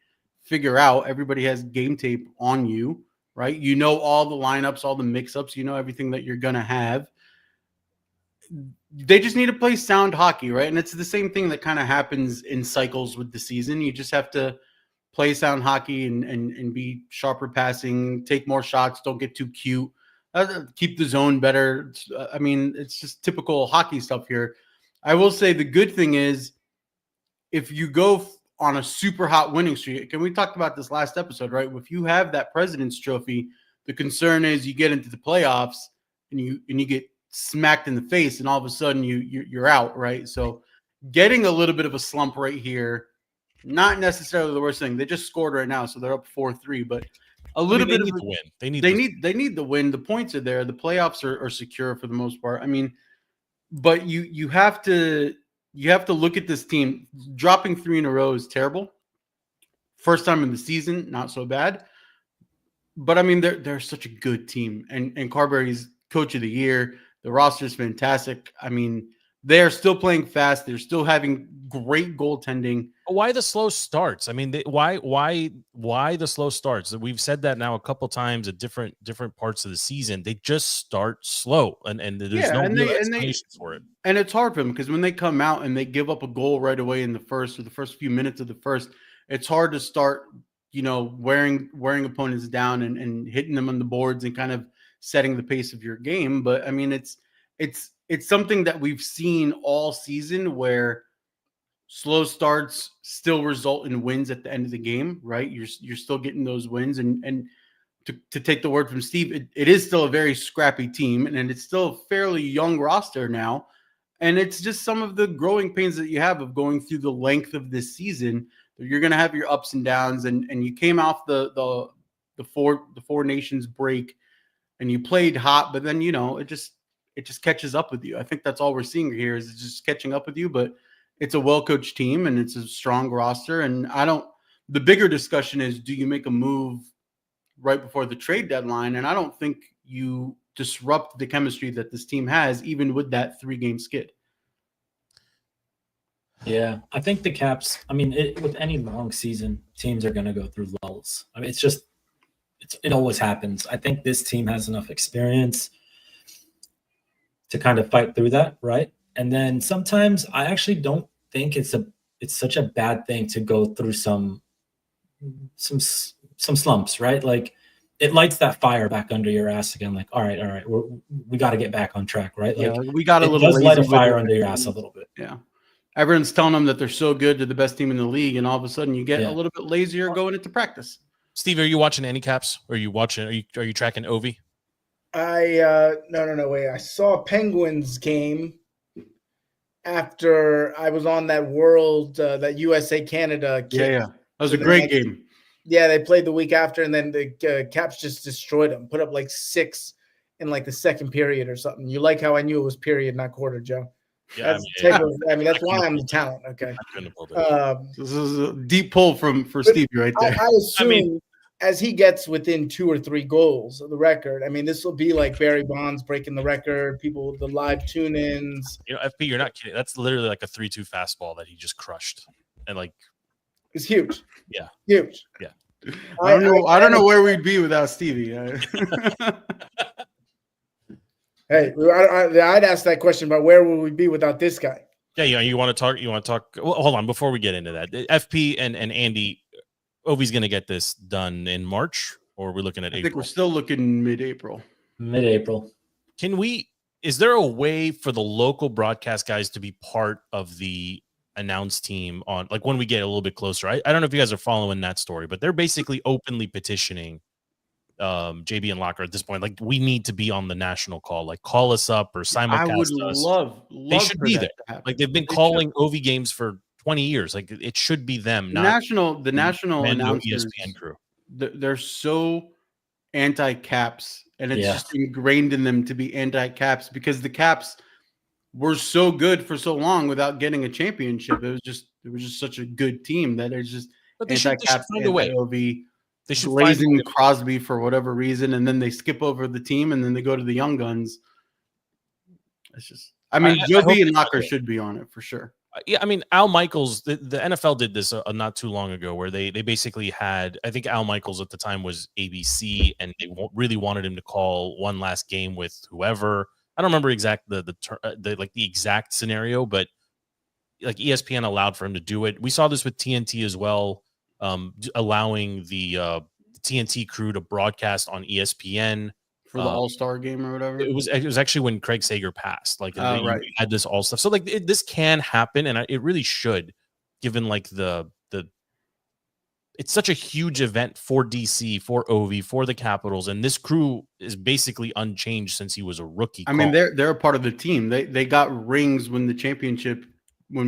Speaker 7: figure out. Everybody has game tape on you, right? You know all the lineups, all the mix-ups. You know everything that you're going to have. They just need to play sound hockey, right? And it's the same thing that kind of happens in cycles with the season. You just have to play sound hockey and be sharper passing, take more shots, don't get too cute, keep the zone better. I mean, it's just typical hockey stuff here. I will say the good thing is if you go on a super hot winning streak, and we talked about this last episode, right? If you have that President's Trophy, the concern is you get into the playoffs and you get smacked in the face and all of a sudden you're out, right? So getting a little bit of a slump right here, not necessarily the worst thing. They just scored right now, so they're up 4-3, but a little bit of
Speaker 9: the win. They need
Speaker 7: the win. The points are there. The playoffs are secure for the most part. I mean, but you have to look at this team. Dropping 3 in a row is terrible. First time in the season, not so bad. But I mean, they're such a good team, and Carberry's coach of the year. The roster is fantastic. I mean, they're still playing fast. They're still having great goaltending.
Speaker 9: Why the slow starts? I mean, why the slow starts? We've said that now a couple times at different parts of the season. They just start slow, and there's no real explanation for it.
Speaker 7: And it's hard for them because when they come out and they give up a goal right away in the first or the first few minutes of the first, it's hard to start, wearing opponents down and hitting them on the boards and kind of setting the pace of your game. But I mean, it's something that we've seen all season where slow starts still result in wins at the end of the game, right? You're still getting those wins. And to take the word from Steve, it is still a very scrappy team and it's still a fairly young roster now. And it's just some of the growing pains that you have of going through the length of this season. You're going to have your ups and downs, and you came off the Four Nations break and you played hot, but then, it just catches up with you. I think that's all we're seeing here is it's just catching up with you, but it's a well-coached team and it's a strong roster. And the bigger discussion is, do you make a move right before the trade deadline? And I don't think you disrupt the chemistry that this team has, even with that 3-game skid.
Speaker 12: Yeah, I think the Caps. I mean, with any long season, teams are going to go through lulls. I mean, it always happens. I think this team has enough experience to kind of fight through that, right? And then sometimes I actually don't think it's such a bad thing to go through some slumps, right? Like it lights that fire back under your ass again. Like, all right, we got to get back on track, right?
Speaker 7: Yeah,
Speaker 12: Like
Speaker 7: we got a
Speaker 12: it
Speaker 7: little
Speaker 12: does light a
Speaker 7: lazy with
Speaker 12: fire
Speaker 7: it.
Speaker 12: under your ass a little bit.
Speaker 7: Yeah. Everyone's telling them that they're so good, to the best team in the league, and all of a sudden you get a little bit lazier going into practice.
Speaker 9: Steve, are you watching any Caps? Are you tracking Ovi?
Speaker 11: No, wait. I saw a Penguins game after I was on that that USA Canada.
Speaker 7: Yeah. That was a great game.
Speaker 11: Yeah, they played the week after, and then the Caps just destroyed them. Put up like 6 in like the second period or something. You like how I knew it was period, not quarter, Joe?
Speaker 9: Yeah,
Speaker 11: that's why I'm the talent. Okay.
Speaker 7: This is a deep pull for Stevie right there.
Speaker 11: I assume as he gets within 2 or 3 goals of the record, I mean, this will be like Barry Bonds breaking the record. People, the live tune-ins.
Speaker 9: FP, you're not kidding. That's literally like a 3-2 fastball that he just crushed, and like
Speaker 11: it's huge.
Speaker 9: Yeah,
Speaker 11: huge.
Speaker 9: Yeah.
Speaker 7: I don't know where we'd be without Stevie.
Speaker 11: Hey, I'd ask that question about where would we be without this guy?
Speaker 9: Yeah, you want to talk. Well, hold on, before we get into that, FP and Andy, Ovi's going to get this done in March, or are we looking at April?
Speaker 7: I think we're still looking mid-April.
Speaker 9: Is there a way for the local broadcast guys to be part of the announced team on, like, when we get a little bit closer? I don't know if you guys are following that story, but they're basically openly petitioning JB and Locker at this point. Like, we need to be on the national call. Like, call us up or simulcast
Speaker 7: I would
Speaker 9: us.
Speaker 7: love
Speaker 9: They should be there. Like, they've been calling Ovi games for 20 years. Like, it should be them.
Speaker 7: The national announcers,
Speaker 9: ESPN crew.
Speaker 7: They're so anti-Caps, and it's just ingrained in them to be anti-Caps because the Caps were so good for so long without getting a championship. It was just such a good team that it's just anti-Caps, anti-Ovi. They should blazing Crosby for whatever reason, and then they skip over the team, and then they go to the young guns. It's just, I mean, Joby and Locker should be on it for sure.
Speaker 9: Yeah, I mean, Al Michaels, the NFL did this not too long ago, where they basically had, I think Al Michaels at the time was ABC, and they really wanted him to call one last game with whoever. I don't remember the exact scenario, but like ESPN allowed for him to do it. We saw this with TNT as well. Allowing the TNT crew to broadcast on ESPN
Speaker 7: for the All-Star game or whatever.
Speaker 9: It was actually when Craig Sager passed. Like,
Speaker 7: right.
Speaker 9: Had this all stuff. So like this can happen, and it really should, given like it's such a huge event for DC, for Ovi, for the Capitals, and this crew is basically unchanged since he was a rookie.
Speaker 7: I mean, they're a part of the team. They got rings when we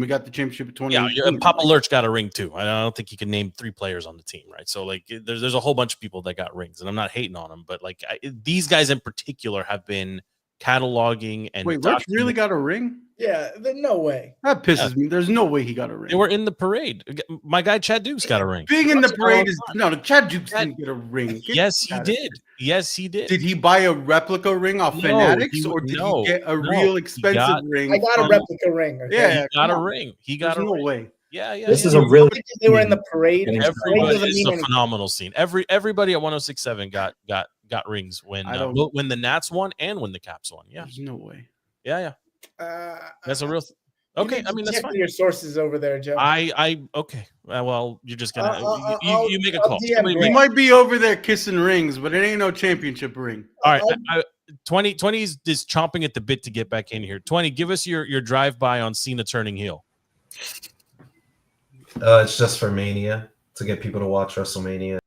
Speaker 7: got the championship in 2018.
Speaker 9: Yeah, Papa Lurch got a ring too. I don't think you can name 3 players on the team, right? So like, there's a whole bunch of people that got rings, and I'm not hating on them, but like these guys in particular have been cataloging and.
Speaker 7: Wait, Lurch really got a ring?
Speaker 11: Yeah, no way.
Speaker 7: That pisses me. There's no way he got a ring.
Speaker 9: They were in the parade. My guy Chad Dukes got a ring.
Speaker 7: Being in the parade is Chad Dukes didn't get a ring.
Speaker 9: Yes, he did. Yes, he did.
Speaker 7: Did he buy a replica ring off Fanatics, or did he get a real expensive ring?
Speaker 11: I got a replica ring. Okay?
Speaker 9: Yeah, he got a ring. He got a ring.
Speaker 7: No way.
Speaker 9: Yeah.
Speaker 12: This is a really.
Speaker 11: They were in the parade.
Speaker 9: It's a phenomenal scene. Everybody at 106.7 got rings when the Nats won and when the Caps won. Yeah,
Speaker 7: there's no way.
Speaker 9: Yeah. That's a real. Okay, I mean that's fine.
Speaker 11: Your sources over there, Joe.
Speaker 9: Okay. Well, you're just gonna you make a call.
Speaker 7: He might be over there kissing rings, but it ain't no championship ring.
Speaker 9: All right, 20 is just chomping at the bit to get back in here. 20, give us your drive by on Cena turning heel.
Speaker 1: It's just for Mania, to get people to watch WrestleMania.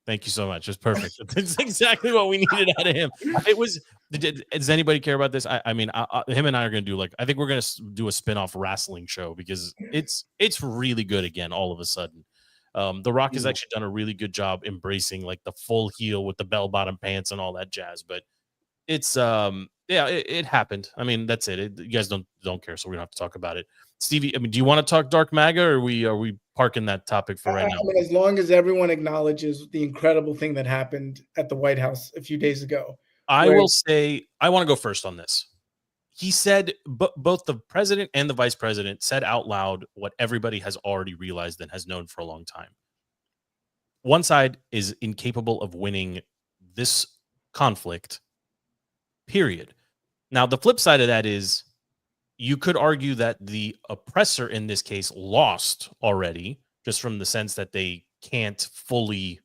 Speaker 9: Thank you so much. It's perfect. That's exactly what we needed out of him. It was. Does anybody care about this? I mean, him and I are going to do I think we're going to do a spin-off wrestling show because it's really good again all of a sudden. The Rock has actually done a really good job embracing like the full heel with the bell-bottom pants and all that jazz. But it's it happened. I mean, that's it. You guys don't care, so we don't have to talk about it. Stevie, I mean, do you want to talk Dark MAGA, or are we parking that topic for right now?
Speaker 11: I mean, as long as everyone acknowledges the incredible thing that happened at the White House a few days ago.
Speaker 9: I will say I want to go first on this. he said both the president and the vice president said out loud what everybody has already realized and has known for a long time. One side is incapable of winning this conflict, period. Now, the flip side of that is you could argue that the oppressor in this case lost already, just from the sense that they can't fully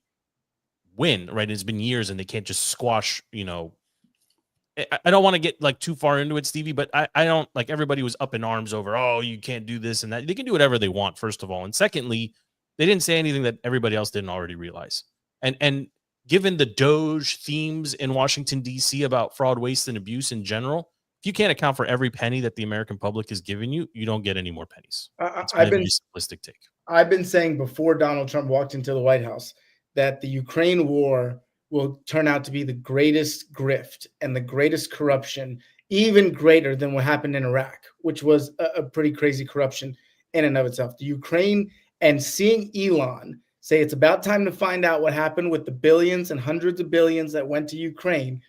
Speaker 9: win, right? It's been years and they can't just squash, I don't want to get like too far into it, Stevie, but I don't like everybody was up in arms over, oh, you can't do this and that. They can do whatever they want, first of all. And secondly, they didn't say anything that everybody else didn't already realize. And given the Doge themes in Washington, D.C. about fraud, waste, and abuse in general, if you can't account for every penny that the American public is giving you, you don't get any more pennies. It's a very simplistic take.
Speaker 11: I've been saying before Donald Trump walked into the White House that the Ukraine war will turn out to be the greatest grift and the greatest corruption, even greater than what happened in Iraq, which was a pretty crazy corruption in and of itself. The Ukraine, and seeing Elon say it's about time to find out what happened with the billions and hundreds of billions that went to Ukraine,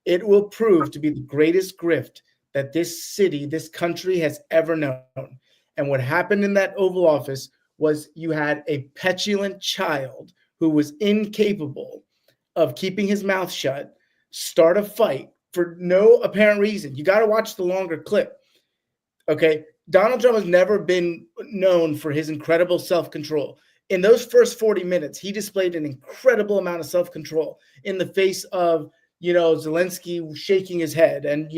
Speaker 11: it will prove to be the greatest grift that this city, this country has ever known. And what happened in that Oval Office was you had a petulant child who was incapable of keeping his mouth shut, start a fight for no apparent reason. You got to watch the longer clip. Okay. Donald Trump has never been known for his incredible self-control. In those first 40 minutes, he displayed an incredible amount of self-control in the face of, Zelensky shaking his head and,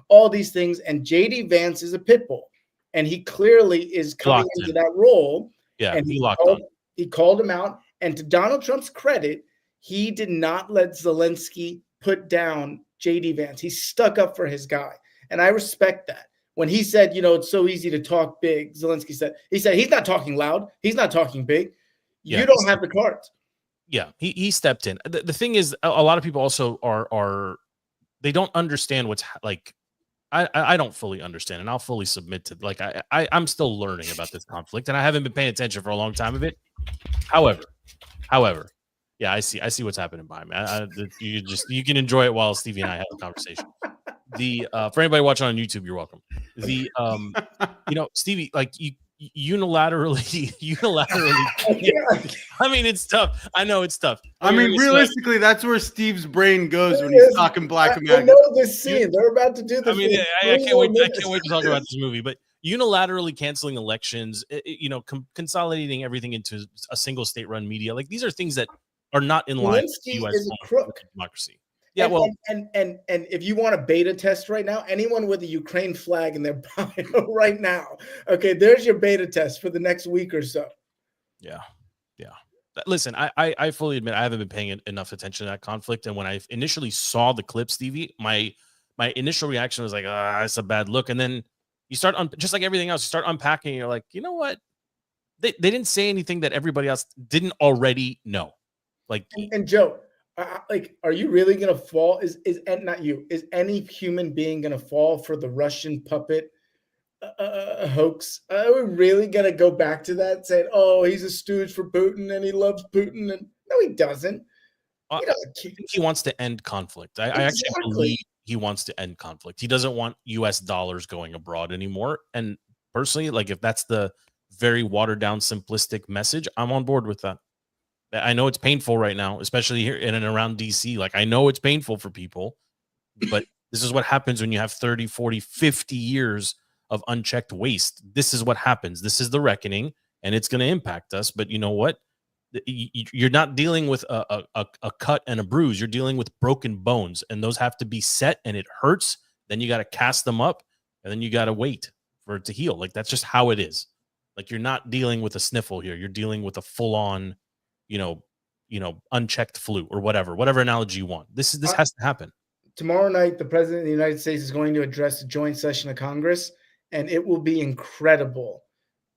Speaker 11: all these things. And JD Vance is a pit bull, and he clearly is coming into that role.
Speaker 9: Yeah,
Speaker 11: and
Speaker 9: he
Speaker 11: called him out. And to Donald Trump's credit, he did not let Zelensky put down JD Vance. He stuck up for his guy. And I respect that. When he said, it's so easy to talk big, Zelensky said, he's not talking loud. He's not talking big. You don't have the cards.
Speaker 9: Yeah, he stepped in. The thing is, a lot of people also are they don't understand what's like. I don't fully understand, and I'll fully submit to I'm still learning about this conflict, and I haven't been paying attention for a long time of it. However, yeah, I see what's happening behind me. You can enjoy it while Stevie and I have a conversation. For anybody watching on YouTube, you're welcome. Stevie, like you unilaterally. I mean, it's tough. I know it's tough.
Speaker 7: I mean, realistically, that's where Steve's brain goes when he's talking Black America.
Speaker 11: I know this scene. They're about to do this.
Speaker 9: I mean, I can't wait to talk about this movie. But unilaterally canceling elections, consolidating everything into a single state-run media, like these are things that are not in line with U.S. democracy. Yeah,
Speaker 11: and if you want a beta test right now, anyone with a Ukraine flag in their bio right now, okay, there's your beta test for the next week or so.
Speaker 9: Yeah. Listen, I fully admit I haven't been paying enough attention to that conflict, and when I initially saw the clip, Stevie, my initial reaction was like, it's a bad look, and then you start just like everything else, you start unpacking, and you're like, you know what? They didn't say anything that everybody else didn't already know. Like,
Speaker 11: and Joe. Are you really gonna fall? Is any human being gonna fall for the Russian puppet hoax? Are we really gonna go back to that, saying, "Oh, he's a stooge for Putin and he loves Putin"? And no, he doesn't.
Speaker 9: I think he wants to end conflict. I actually believe he wants to end conflict. He doesn't want U.S. dollars going abroad anymore. And personally, like if that's the very watered down, simplistic message, I'm on board with that. I know it's painful right now, especially here in and around DC. Like, I know it's painful for people, but this is what happens when you have 30, 40, 50 years of unchecked waste. This is what happens. This is the reckoning, and it's going to impact us. But you know what? You're not dealing with a cut and a bruise. You're dealing with broken bones, and those have to be set, and it hurts. Then you got to cast them up, and then you got to wait for it to heal. Like, that's just how it is. Like, you're not dealing with a sniffle here. You're dealing with a full-on unchecked flu or whatever analogy you want. This has to happen.
Speaker 11: Tomorrow night, the president of the United States is going to address a joint session of Congress, and it will be incredible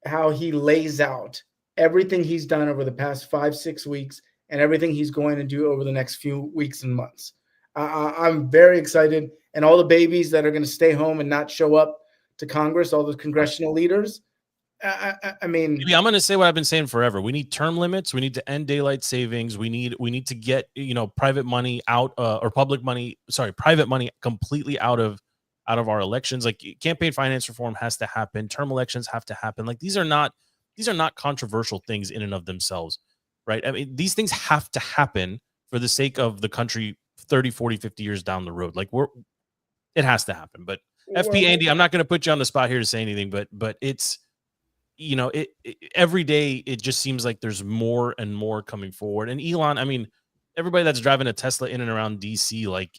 Speaker 11: how he lays out everything he's done over the past 5-6 weeks and everything he's going to do over the next few weeks and months. I'm very excited, and all the babies that are going to stay home and not show up to Congress, all the congressional leaders. I mean,
Speaker 9: I'm going to say what I've been saying forever. We need term limits. We need to end daylight savings. We need to get private money out private money completely out of out of our elections. Like campaign finance reform has to happen. Term elections have to happen. Like these are not controversial things in and of themselves, right? I mean, these things have to happen for the sake of the country 30, 40, 50 years down the road. Like it has to happen. But FP Andy, I'm not going to put you on the spot here to say anything, but it's, every day it just seems like there's more and more coming forward. And Elon, I mean, everybody that's driving a Tesla in and around DC, like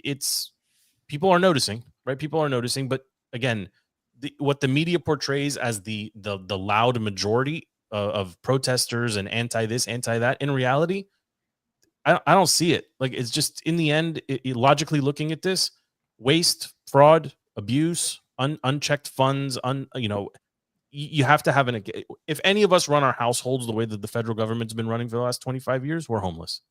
Speaker 9: people are noticing, right? People are noticing, but again, what the media portrays as the loud majority of protesters and anti this, anti that, in reality, I don't see it. Like it's just in the end, logically looking at this, waste, fraud, abuse, unchecked funds, you have to have if any of us run our households the way that the federal government's been running for the last 25 years, we're homeless.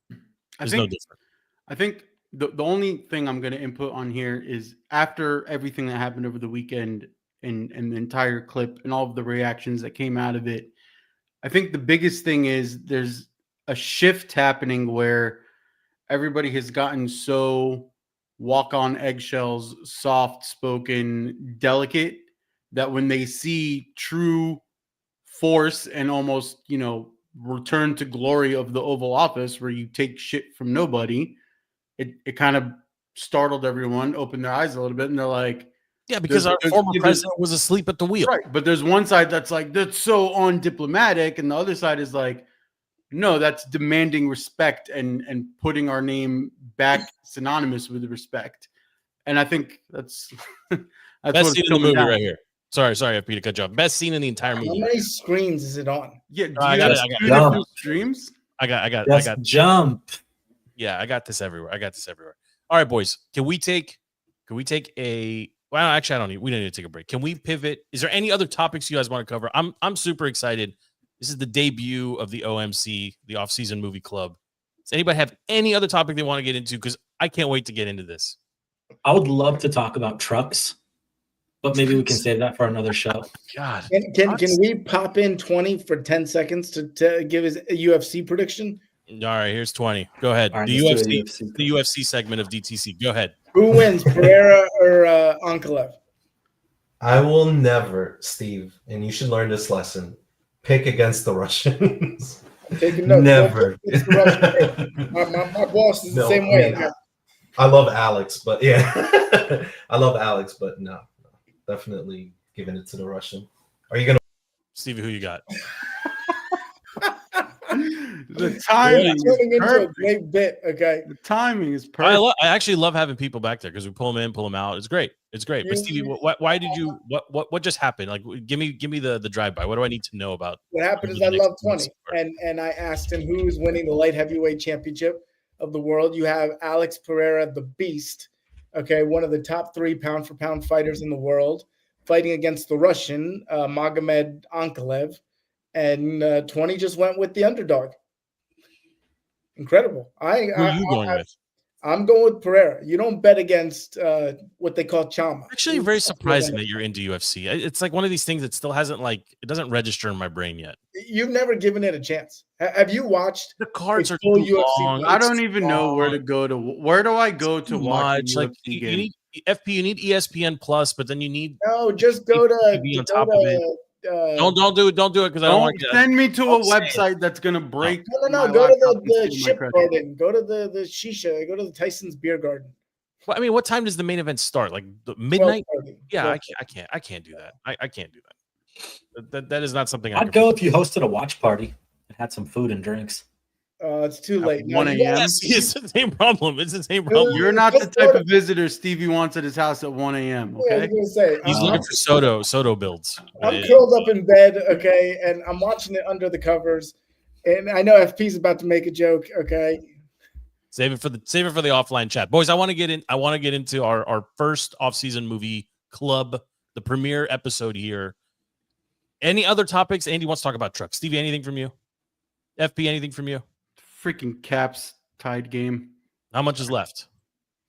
Speaker 9: There's no different.
Speaker 7: I think the only thing I'm going to input on here is after everything that happened over the weekend and the entire clip and all of the reactions that came out of it, I think the biggest thing is there's a shift happening where everybody has gotten so walk on eggshells, soft spoken, delicate, that when they see true force and almost, return to glory of the Oval Office where you take shit from nobody, it kind of startled everyone, opened their eyes a little bit, and they're like,
Speaker 9: yeah, because our former president was asleep at the wheel.
Speaker 7: Right. But there's one side that's like, that's so undiplomatic, and the other side is like, no, that's demanding respect and putting our name back synonymous with respect. And I think that's
Speaker 9: best scene in the movie right here. Sorry, FP, to cut you off. Best scene in the entire movie.
Speaker 11: How many screens is it on?
Speaker 7: Yeah,
Speaker 9: I got
Speaker 7: different streams.
Speaker 9: I got
Speaker 12: jump.
Speaker 9: Yeah, I got this everywhere. All right, boys. Can we take a well, actually, we don't need to take a break. Can we pivot? Is there any other topics you guys want to cover? I'm super excited. This is the debut of the OMC, the Offseason Movie Club. Does anybody have any other topic they want to get into? Because I can't wait to get into this.
Speaker 12: I would love to talk about trucks, but maybe we can save that for another show.
Speaker 9: God.
Speaker 11: Can we pop in 20 for 10 seconds to give his UFC prediction?
Speaker 9: All right, here's 20. Go ahead.
Speaker 12: Right,
Speaker 9: the UFC segment of DTC. Go ahead.
Speaker 11: Who wins, Pereira or Ankalaev?
Speaker 1: I will never, Steve, and you should learn this lesson, pick against the Russians. Never.
Speaker 11: My boss is the same way.
Speaker 1: I love Alex, but yeah. I love Alex, but no. Definitely giving it to the Russian. Are you going to?
Speaker 9: Stevie, who you got?
Speaker 7: The timing is
Speaker 11: turning into a
Speaker 7: perfect.
Speaker 11: great bit, okay?
Speaker 7: The timing is perfect.
Speaker 9: I actually love having people back there because we pull them in, pull them out. It's great. But Stevie, why did you? What just happened? Like, give me the drive by. What do I need to know about?
Speaker 11: What happened is I love 20, and I asked him who is winning the light heavyweight championship of the world. You have Alex Pereira, the Beast, okay, one of the top 3 pound for pound fighters in the world, fighting against the Russian Magomed Ankalaev, and 20 just went with the underdog. Incredible.
Speaker 9: Who are you going with?
Speaker 11: I'm going with Pereira. You don't bet against what they call Chama.
Speaker 9: Actually, very surprising that you're into UFC. It's like one of these things that still hasn't it doesn't register in my brain yet.
Speaker 11: You've never given it a chance. Have you watched
Speaker 9: the cards are
Speaker 11: full
Speaker 9: too long?
Speaker 7: I don't even know where to go to. Where do I go to watch UFC
Speaker 9: like you need FP? You need ESPN Plus, but then you need
Speaker 11: just go to
Speaker 9: TV on top of it. Don't do it because I don't want to
Speaker 7: send me to a website that's gonna break.
Speaker 11: No. Go to the Ship Garden. Go to the Shisha. Go to the Tyson's Beer Garden.
Speaker 9: Well, I mean, what time does the main event start? Like midnight? Yeah, I can't do that. I can't do that. That is not something
Speaker 12: I'd go if you hosted a watch party and had some food and drinks.
Speaker 11: It's too late.
Speaker 7: 1 a.m.
Speaker 9: Yes, it's the same problem. It's the same problem.
Speaker 7: You're not the type of visitor Stevie wants at his house at 1 a.m. Okay,
Speaker 11: I was gonna say,
Speaker 9: he's looking for Soto builds.
Speaker 11: I'm curled up in bed, okay, and I'm watching it under the covers. And I know FP's about to make a joke, okay.
Speaker 9: Save it for the offline chat, boys. I want to get into our first off-season movie club, the premiere episode here. Any other topics? Andy wants to talk about trucks. Stevie, anything from you? FP, anything from you?
Speaker 7: Freaking Caps tied game.
Speaker 9: How much is left?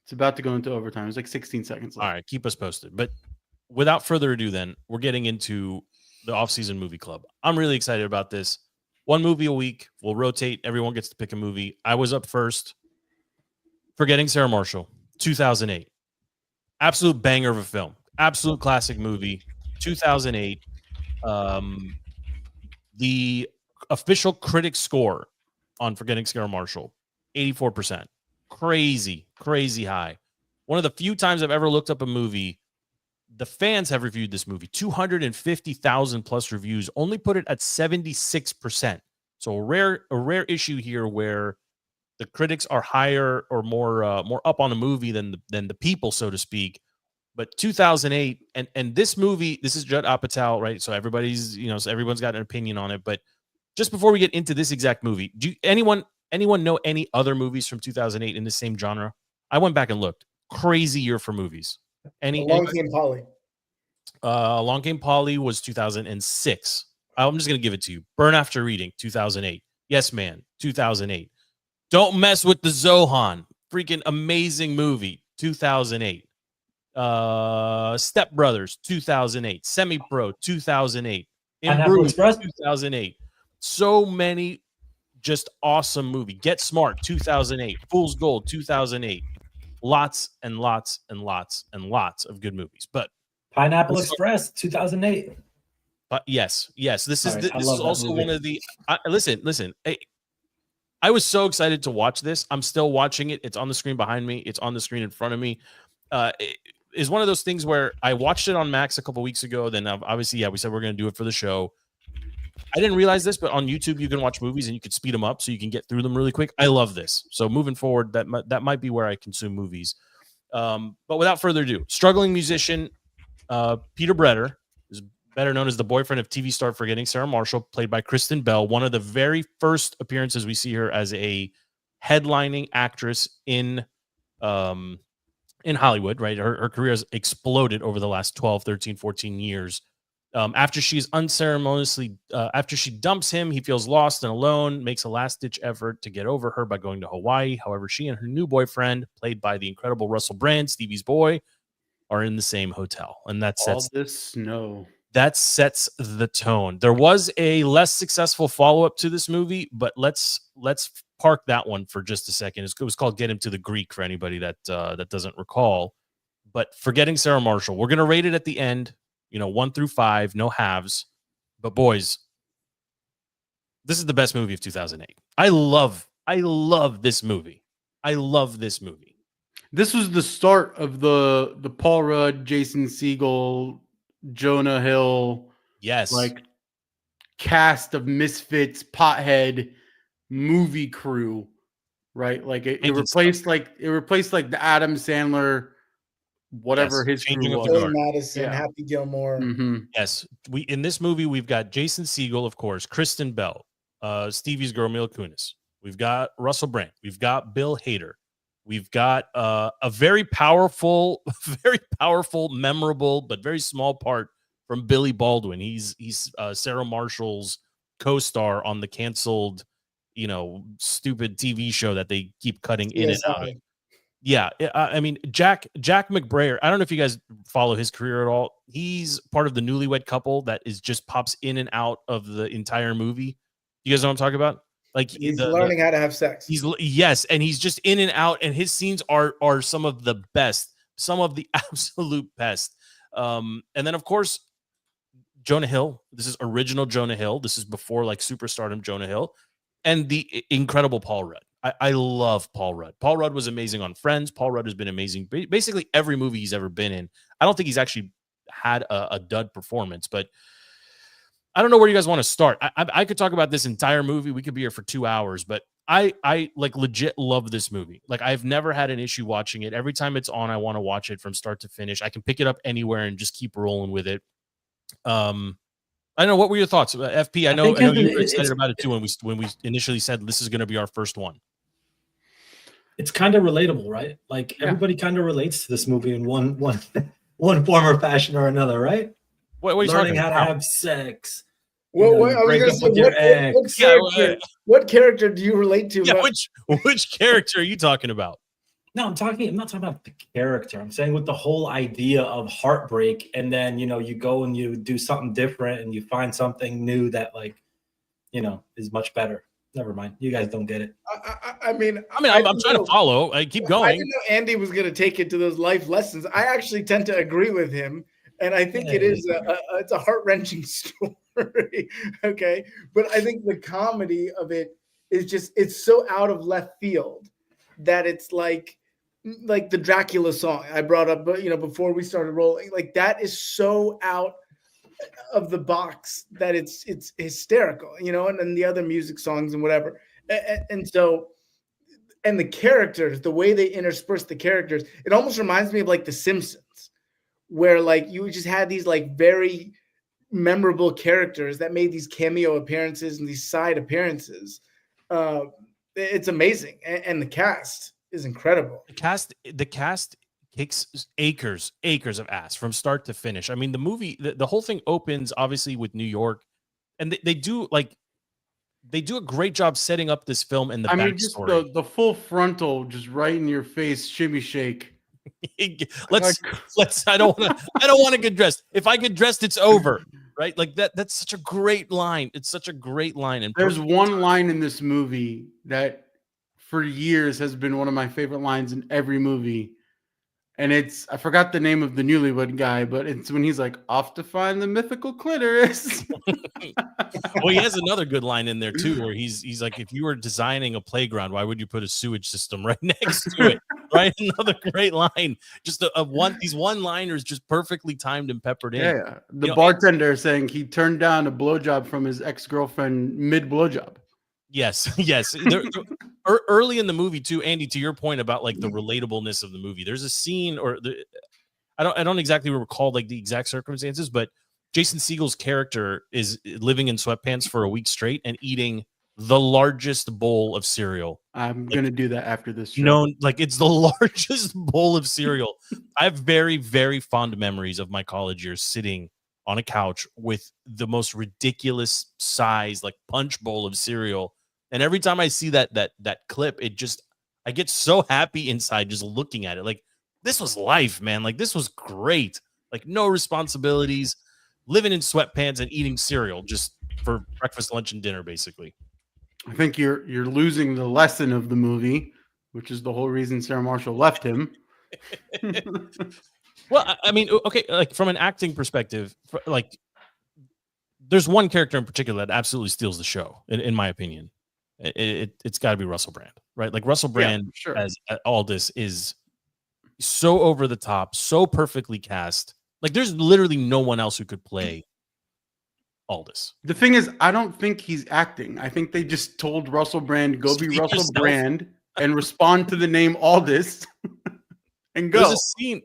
Speaker 7: It's about to go into overtime. It's like 16 seconds left.
Speaker 9: All right, keep us posted. But without further ado, then we're getting into the off-season movie club. I'm really excited about this. 1 movie a week. We'll rotate. Everyone gets to pick a movie. I was up first. Forgetting Sarah Marshall, 2008. Absolute banger of a film. Absolute classic movie. 2008. The official critic score on Forgetting Sarah Marshall, 84%. Crazy, crazy high. One of the few times I've ever looked up a movie. The fans have reviewed this movie. 250,000 plus reviews only put it at 76%. So a rare issue here where the critics are higher or more up on the movie than the people, so to speak. But 2008 and this movie, this is Judd Apatow, right? So everybody's, so everyone's got an opinion on it. But just before we get into this exact movie, anyone know any other movies from 2008 in the same genre? I went back and looked. Crazy year for movies.
Speaker 11: Along Came Polly.
Speaker 9: Along Came Polly was 2006. I'm just gonna give it to you. Burn After Reading, 2008. Yes, Man, 2008. Don't Mess with the Zohan. Freaking amazing movie, 2008. Step Brothers, 2008. Semi Pro, 2008. In Bruges, 2008. So many just awesome movie. Get Smart, 2008. Fool's Gold, 2008. Lots and lots and lots and lots of good movies. But
Speaker 12: Pineapple Express, 2008.
Speaker 9: But yes. This is
Speaker 12: Right,
Speaker 9: this is also one of the. Listen. I was so excited to watch this. I'm still watching it. It's on the screen behind me. It's on the screen in front of me. It is one of those things where I watched it on Max a couple weeks ago. Then obviously, we said we're going to do it for the show. I didn't realize this, but on YouTube you can watch movies and you can speed them up so you can get through them really quick. I love this. So moving forward, that might be where I consume movies. But without further ado, struggling musician Peter Bretter is better known as the boyfriend of TV star Forgetting Sarah Marshall, played by Kristen Bell. One of the very first appearances we see her as a headlining actress in Hollywood, right? Her career has exploded over the last 12, 13, 14 years. After she's unceremoniously, after she dumps him, he feels lost and alone, makes a last-ditch effort to get over her by going to Hawaii. However, she and her new boyfriend, played by the incredible Russell Brand, Stevie's boy, are in the same hotel. And that sets the tone. There was a less successful follow-up to this movie, but let's park that one for just a second. It was called Get Him to the Greek for anybody that doesn't recall. But Forgetting Sarah Marshall, we're going to rate it at the end. 1 through 5, no halves. But boys, this is the best movie of 2008. I love this movie. I love this movie.
Speaker 7: This was the start of the Paul Rudd, Jason Segel, Jonah Hill, like cast of misfits, pothead movie crew, right? Like it replaced like the Adam Sandler, whatever his crew was.
Speaker 11: Billy Madison, Happy Gilmore.
Speaker 7: Mm-hmm.
Speaker 9: Yes, in this movie we've got Jason Segel, of course, Kristen Bell, Stevie's girl Mila Kunis. We've got Russell Brand. We've got Bill Hader. We've got a very powerful, memorable, but very small part from Billy Baldwin. He's Sarah Marshall's co-star on the canceled, stupid TV show that they keep cutting in and out of. Yeah, I mean, Jack McBrayer, I don't know if you guys follow his career at all. He's part of the newlywed couple that just pops in and out of the entire movie. You guys know what I'm talking about? Like
Speaker 11: he's learning how to have sex.
Speaker 9: Yes, and he's just in and out, and his scenes are some of the best, some of the absolute best. And then of course, Jonah Hill. This is original Jonah Hill. This is before like superstardom Jonah Hill, and the incredible Paul Rudd. I love Paul Rudd. Paul Rudd was amazing on Friends. Paul Rudd has been amazing basically every movie he's ever been in. I don't think he's actually had a dud performance, but I don't know where you guys want to start. I could talk about this entire movie. We could be here for 2 hours, but I like legit love this movie. Like I've never had an issue watching it. Every time it's on, I want to watch it from start to finish. I can pick it up anywhere and just keep rolling with it. I don't know. What were your thoughts, FP? I know you were excited about it too when we initially said this is going to be our first one.
Speaker 12: It's kind of relatable, right? Like everybody kind of relates to this movie in one form or fashion or another, right?
Speaker 9: What are you
Speaker 12: learning
Speaker 9: talking
Speaker 12: how
Speaker 9: about?
Speaker 12: to have sex.
Speaker 11: What character do you relate to?
Speaker 9: Yeah, which character are you talking about?
Speaker 12: No, I'm not talking about the character. I'm saying with the whole idea of heartbreak, and then you go and you do something different and you find something new that is much better. Never mind. You guys don't get it.
Speaker 9: I'm trying to follow. I keep going.
Speaker 11: I didn't know Andy was going to take it to those life lessons. I actually tend to agree with him, and I think it is it's a heart-wrenching story. Okay, but I think the comedy of it is just it's so out of left field that it's like the Dracula song I brought up, before we started rolling. Like that is so out of the box that it's hysterical, and then the other music songs and whatever, and so. And the characters, the way they intersperse the characters, it almost reminds me of like The Simpsons, where like you just had these like very memorable characters that made these cameo appearances and these side appearances. It's amazing, and the cast is incredible.
Speaker 9: The cast kicks acres of ass from start to finish. I mean, the movie, the whole thing opens obviously with New York, and they do a great job setting up this film and the backstory.
Speaker 7: Just the full frontal, just right in your face, shimmy shake.
Speaker 9: I don't want to get dressed. If I get dressed, it's over, right? Like that. That's such a great line. It's such a great line. And
Speaker 7: there's one line in this movie that, for years, has been one of my favorite lines in every movie. And I forgot the name of the newlywed guy, but it's when he's like, off to find the mythical clitoris.
Speaker 9: Well, he has another good line in there too, where he's like, if you were designing a playground, why would you put a sewage system right next to it? Right? Another great line. Just these one-liners just perfectly timed and peppered in.
Speaker 7: Yeah. The bartender saying he turned down a blowjob from his ex-girlfriend mid-blowjob.
Speaker 9: Yes. Early in the movie too, Andy, to your point about like the relatableness of the movie, there's a scene, I don't exactly recall like the exact circumstances, but Jason Segel's character is living in sweatpants for a week straight and eating the largest bowl of cereal.
Speaker 7: I'm gonna do that after this show.
Speaker 9: No, like it's the largest bowl of cereal. I have very, very fond memories of my college years sitting on a couch with the most ridiculous size, like punch bowl of cereal. And every time I see that clip, I get so happy inside just looking at it. Like, this was life, man. Like, this was great. Like, no responsibilities, living in sweatpants and eating cereal just for breakfast, lunch, and dinner, basically.
Speaker 7: I think you're losing the lesson of the movie, which is the whole reason Sarah Marshall left him.
Speaker 9: Well, I mean, okay, like from an acting perspective, like there's one character in particular that absolutely steals the show, in my opinion. It's got to be Russell Brand, right? Like Russell Brand as Aldous is so over the top, so perfectly cast. Like there's literally no one else who could play Aldous.
Speaker 7: The thing is, I don't think he's acting. I think they just told Russell Brand, go be Russell Brand and respond to the name Aldous. And go.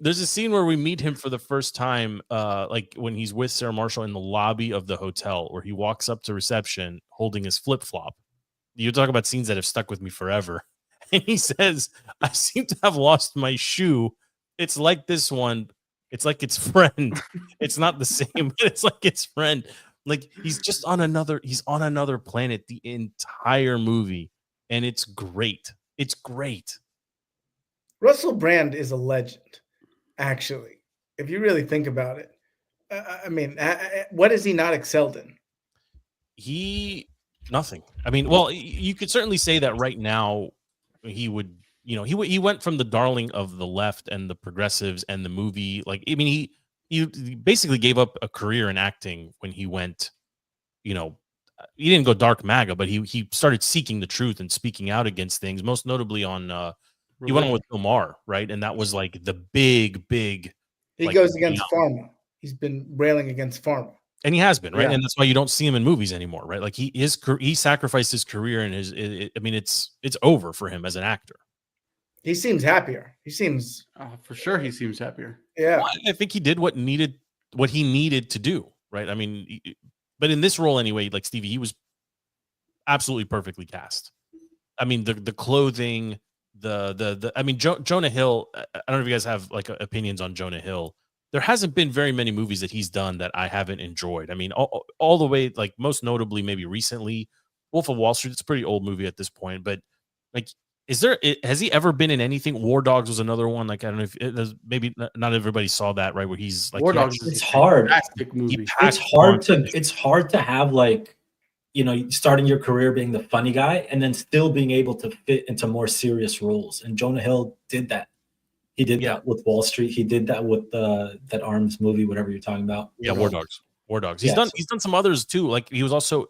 Speaker 9: There's a scene where we meet him for the first time, like when he's with Sarah Marshall in the lobby of the hotel, where he walks up to reception holding his flip flop. You talk about scenes that have stuck with me forever. And he says, "I seem to have lost my shoe. It's like this one. It's like its friend. It's not the same, but it's like its friend." Like he's just on another planet the entire movie, and it's great. It's great.
Speaker 11: Russell Brand is a legend, actually. If you really think about it, I mean, what has he not excelled in?
Speaker 9: Nothing. I mean, well, you could certainly say that right now. He would, he went from the darling of the left and the progressives and the movie. Like, I mean, he basically gave up a career in acting when he went, he didn't go dark MAGA, but he started seeking the truth and speaking out against things, most notably on, he went on with Bill Maher, right? And that was like the big.
Speaker 11: He goes against pharma. He's been railing against pharma.
Speaker 9: And he has been, right? Yeah. And that's why you don't see him in movies anymore, right? Like he sacrificed his career and it's over for him as an actor.
Speaker 11: He seems happier. He seems
Speaker 7: for sure he seems happier.
Speaker 11: Yeah.
Speaker 9: Well, I think he did what he needed to do, right? I mean, but in this role anyway, like Stevie, he was absolutely perfectly cast. I mean, the clothing, I mean, Jonah Hill, I don't know if you guys have like opinions on Jonah Hill. There hasn't been very many movies that he's done that I haven't enjoyed. I mean, all the way, like most notably, maybe recently, Wolf of Wall Street. It's a pretty old movie at this point, but like, has he ever been in anything? War Dogs was another one. Like, I don't know if maybe not everybody saw that, right? Where he's like,
Speaker 12: War Dogs. It's hard.
Speaker 7: Fantastic movie.
Speaker 12: It's hard to have like starting your career being the funny guy and then still being able to fit into more serious roles. And Jonah Hill did that. He did that with Wall Street. He did that with that Arms movie, whatever you're talking about.
Speaker 9: Yeah, War Dogs. War Dogs.
Speaker 12: Yeah,
Speaker 9: He's done some others too. Like he was also,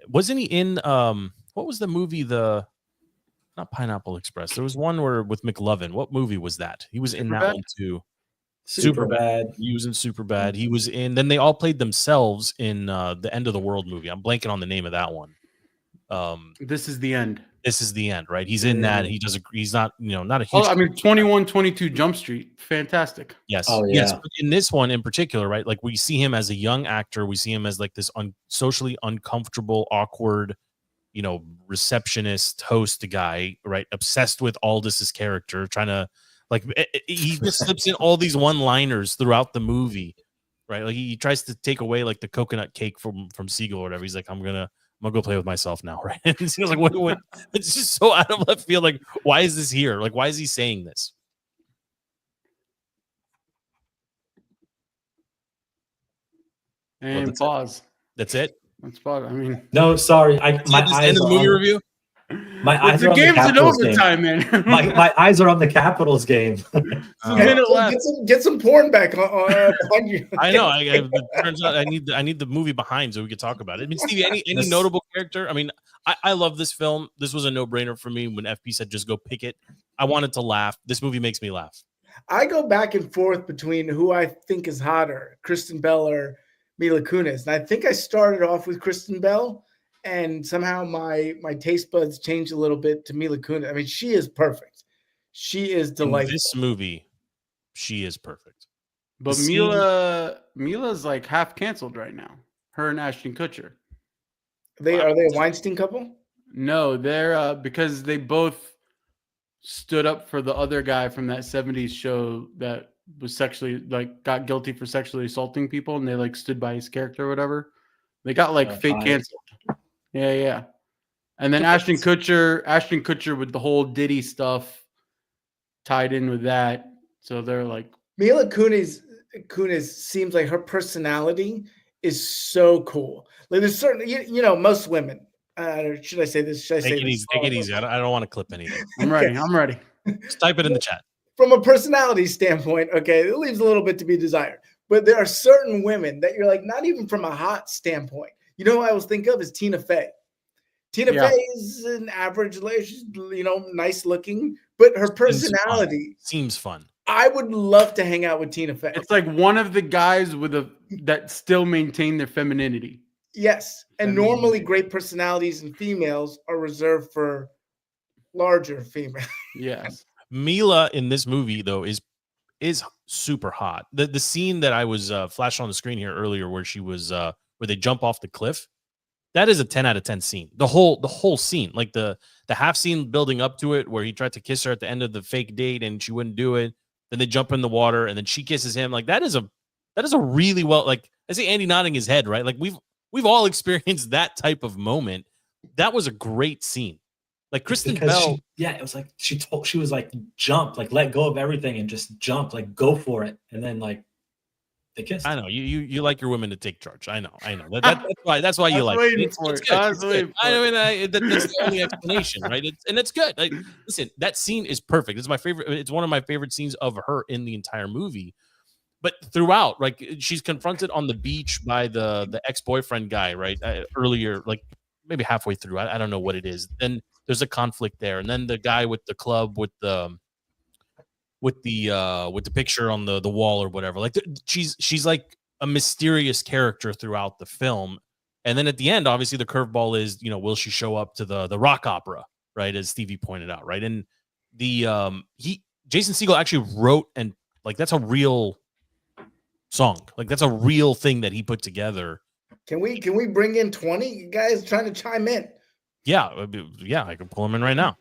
Speaker 9: wasn't he in what was the movie, not Pineapple Express? There was one where with McLovin. What movie was that? He was in that one too.
Speaker 12: Superbad.
Speaker 9: He was in Superbad. He was in. Then they all played themselves in the End of the World movie. I'm blanking on the name of that one.
Speaker 7: This is the end.
Speaker 9: This is the end, right? He's in that. He does. He's not, not a huge.
Speaker 7: Oh, I mean, 2122 Jump Street, fantastic.
Speaker 9: Yes.
Speaker 12: Oh,
Speaker 9: Yes.
Speaker 12: yeah.
Speaker 9: But in this one in particular, right? Like we see him as a young actor. We see him as like this socially uncomfortable, awkward, receptionist host guy, right? Obsessed with Aldis's character, trying to he just slips in all these one-liners throughout the movie, right? Like he tries to take away like the coconut cake from Siegel or whatever. He's like, I'm gonna go play with myself now, right? And it's like, what? It's just so out of left field. Like, why is this here? Like, why is he saying this?
Speaker 7: And pause.
Speaker 9: That's it.
Speaker 7: That's pause. I mean,
Speaker 12: no, sorry. My eyes
Speaker 9: end of the movie review.
Speaker 12: My eyes are on the
Speaker 7: game's in
Speaker 12: Capitals
Speaker 7: overtime,
Speaker 12: game.
Speaker 7: man.
Speaker 12: my eyes are on the Capitals game.
Speaker 11: Get some porn back on behind you.
Speaker 9: I know. It turns out I need the movie behind so we could talk about it. I mean, Stevie, any notable character? I mean, I love this film. This was a no-brainer for me when FP said just go pick it. I wanted to laugh. This movie makes me laugh.
Speaker 11: I go back and forth between who I think is hotter, Kristen Bell or Mila Kunis. And I think I started off with Kristen Bell, and somehow my taste buds changed a little bit to Mila Kunis. I mean, she is perfect. She is delightful.
Speaker 9: In this movie, she is perfect.
Speaker 7: But Mila's like half canceled right now. Her and Ashton Kutcher.
Speaker 11: Are they a Weinstein couple?
Speaker 7: No, they're because they both stood up for the other guy from that 70s show that was got guilty for sexually assaulting people, and they stood by his character or whatever. They got fake canceled. Yeah. And then Ashton Kutcher with the whole Diddy stuff tied in with that. So they're like,
Speaker 11: Mila Kunis seems like her personality is so cool. Like there's certainly, most women. Should I say this? Should I say this?
Speaker 9: Take it easy. I don't want to clip anything.
Speaker 7: I'm ready.
Speaker 9: Just type it in the chat.
Speaker 11: From a personality standpoint, okay, it leaves a little bit to be desired. But there are certain women that you're like, not even from a hot standpoint. You know who I always think of is Tina Fey. Tina Fey is an average, she's, nice looking, but her personality
Speaker 9: seems fun.
Speaker 11: I would love to hang out with Tina Fey.
Speaker 7: It's like one of the guys that still maintain their femininity.
Speaker 11: Yes. And normally great personalities in females are reserved for larger females.
Speaker 7: Yes.
Speaker 9: Mila in this movie though is super hot. The scene that I was flashed on the screen here earlier where she was where they jump off the cliff, that is a 10 out of 10 scene. The whole scene, like the half scene building up to it where he tried to kiss her at the end of the fake date and she wouldn't do it. Then they jump in the water and then she kisses him. Like that is a really well, like I see Andy nodding his head, right? Like we've all experienced that type of moment. That was a great scene. Like Kristen Bell.
Speaker 12: It was like she was like, jump, like let go of everything and just jump, like go for it. And then they kissed.
Speaker 9: I know you like your women to take charge. I know. That's why you like it. It's good. It's good. That's the only explanation, right? It's good. Like, listen, that scene is perfect. It's my favorite. It's one of my favorite scenes of her in the entire movie. But throughout, like she's confronted on the beach by the ex-boyfriend guy, right? Earlier, like maybe halfway through. I don't know what it is. Then there's a conflict there, and then the guy with the club with the picture on the wall or whatever. Like she's like a mysterious character throughout the film. And then at the end, obviously the curveball is, will she show up to the rock opera, right? As Stevie pointed out, right? And Jason Segel actually wrote, and like that's a real song. Like that's a real thing that he put together.
Speaker 11: Can we bring in 20 you guys trying to chime in?
Speaker 9: Yeah, I can pull him in right now.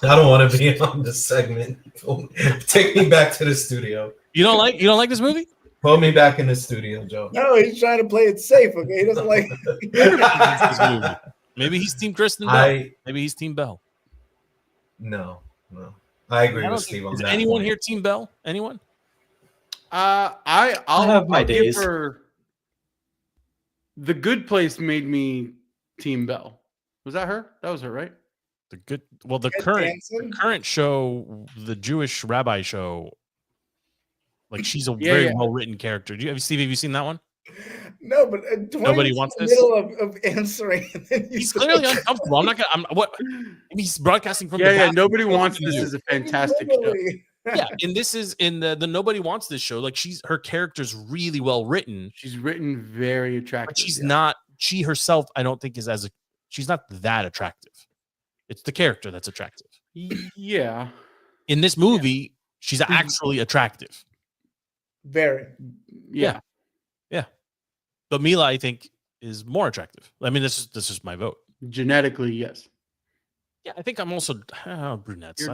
Speaker 1: I don't want to be on this segment. Take me back to the studio.
Speaker 9: You don't like this movie?
Speaker 1: Pull me back in the studio, Joe.
Speaker 11: No, he's trying to play it safe. Okay, he doesn't like
Speaker 9: this movie. Maybe he's Team Kristen Bell. Maybe he's Team Bell.
Speaker 1: No. I agree with Steve on
Speaker 9: is
Speaker 1: that.
Speaker 9: Anyone here Team Bell? Anyone?
Speaker 7: I'll
Speaker 12: have my days.
Speaker 7: The Good Place made me Team Bell. Was that her? That was her, right?
Speaker 13: The
Speaker 11: Ted
Speaker 13: current show, the Jewish rabbi show, like she's a very well written character. Steve, have you seen that one?
Speaker 11: No, but
Speaker 13: Nobody wants
Speaker 11: in the
Speaker 13: this.
Speaker 11: middle of answering.
Speaker 13: He's clearly uncomfortable. I'm not gonna. He's broadcasting from the
Speaker 7: Yeah.
Speaker 13: bathroom.
Speaker 7: Nobody wants this. Is a fantastic show.
Speaker 13: Yeah, and this is in the Nobody Wants This show. Like her character's really well written.
Speaker 7: She's written very attractive.
Speaker 13: But she's not. She herself, I don't think, she's not that attractive. It's the character that's attractive.
Speaker 7: Yeah.
Speaker 13: In this movie, she's actually attractive.
Speaker 11: Very.
Speaker 7: Yeah.
Speaker 13: But Mila, I think, is more attractive. I mean, this is my vote.
Speaker 7: Genetically, yes.
Speaker 13: Yeah, I think I'm also brunettes.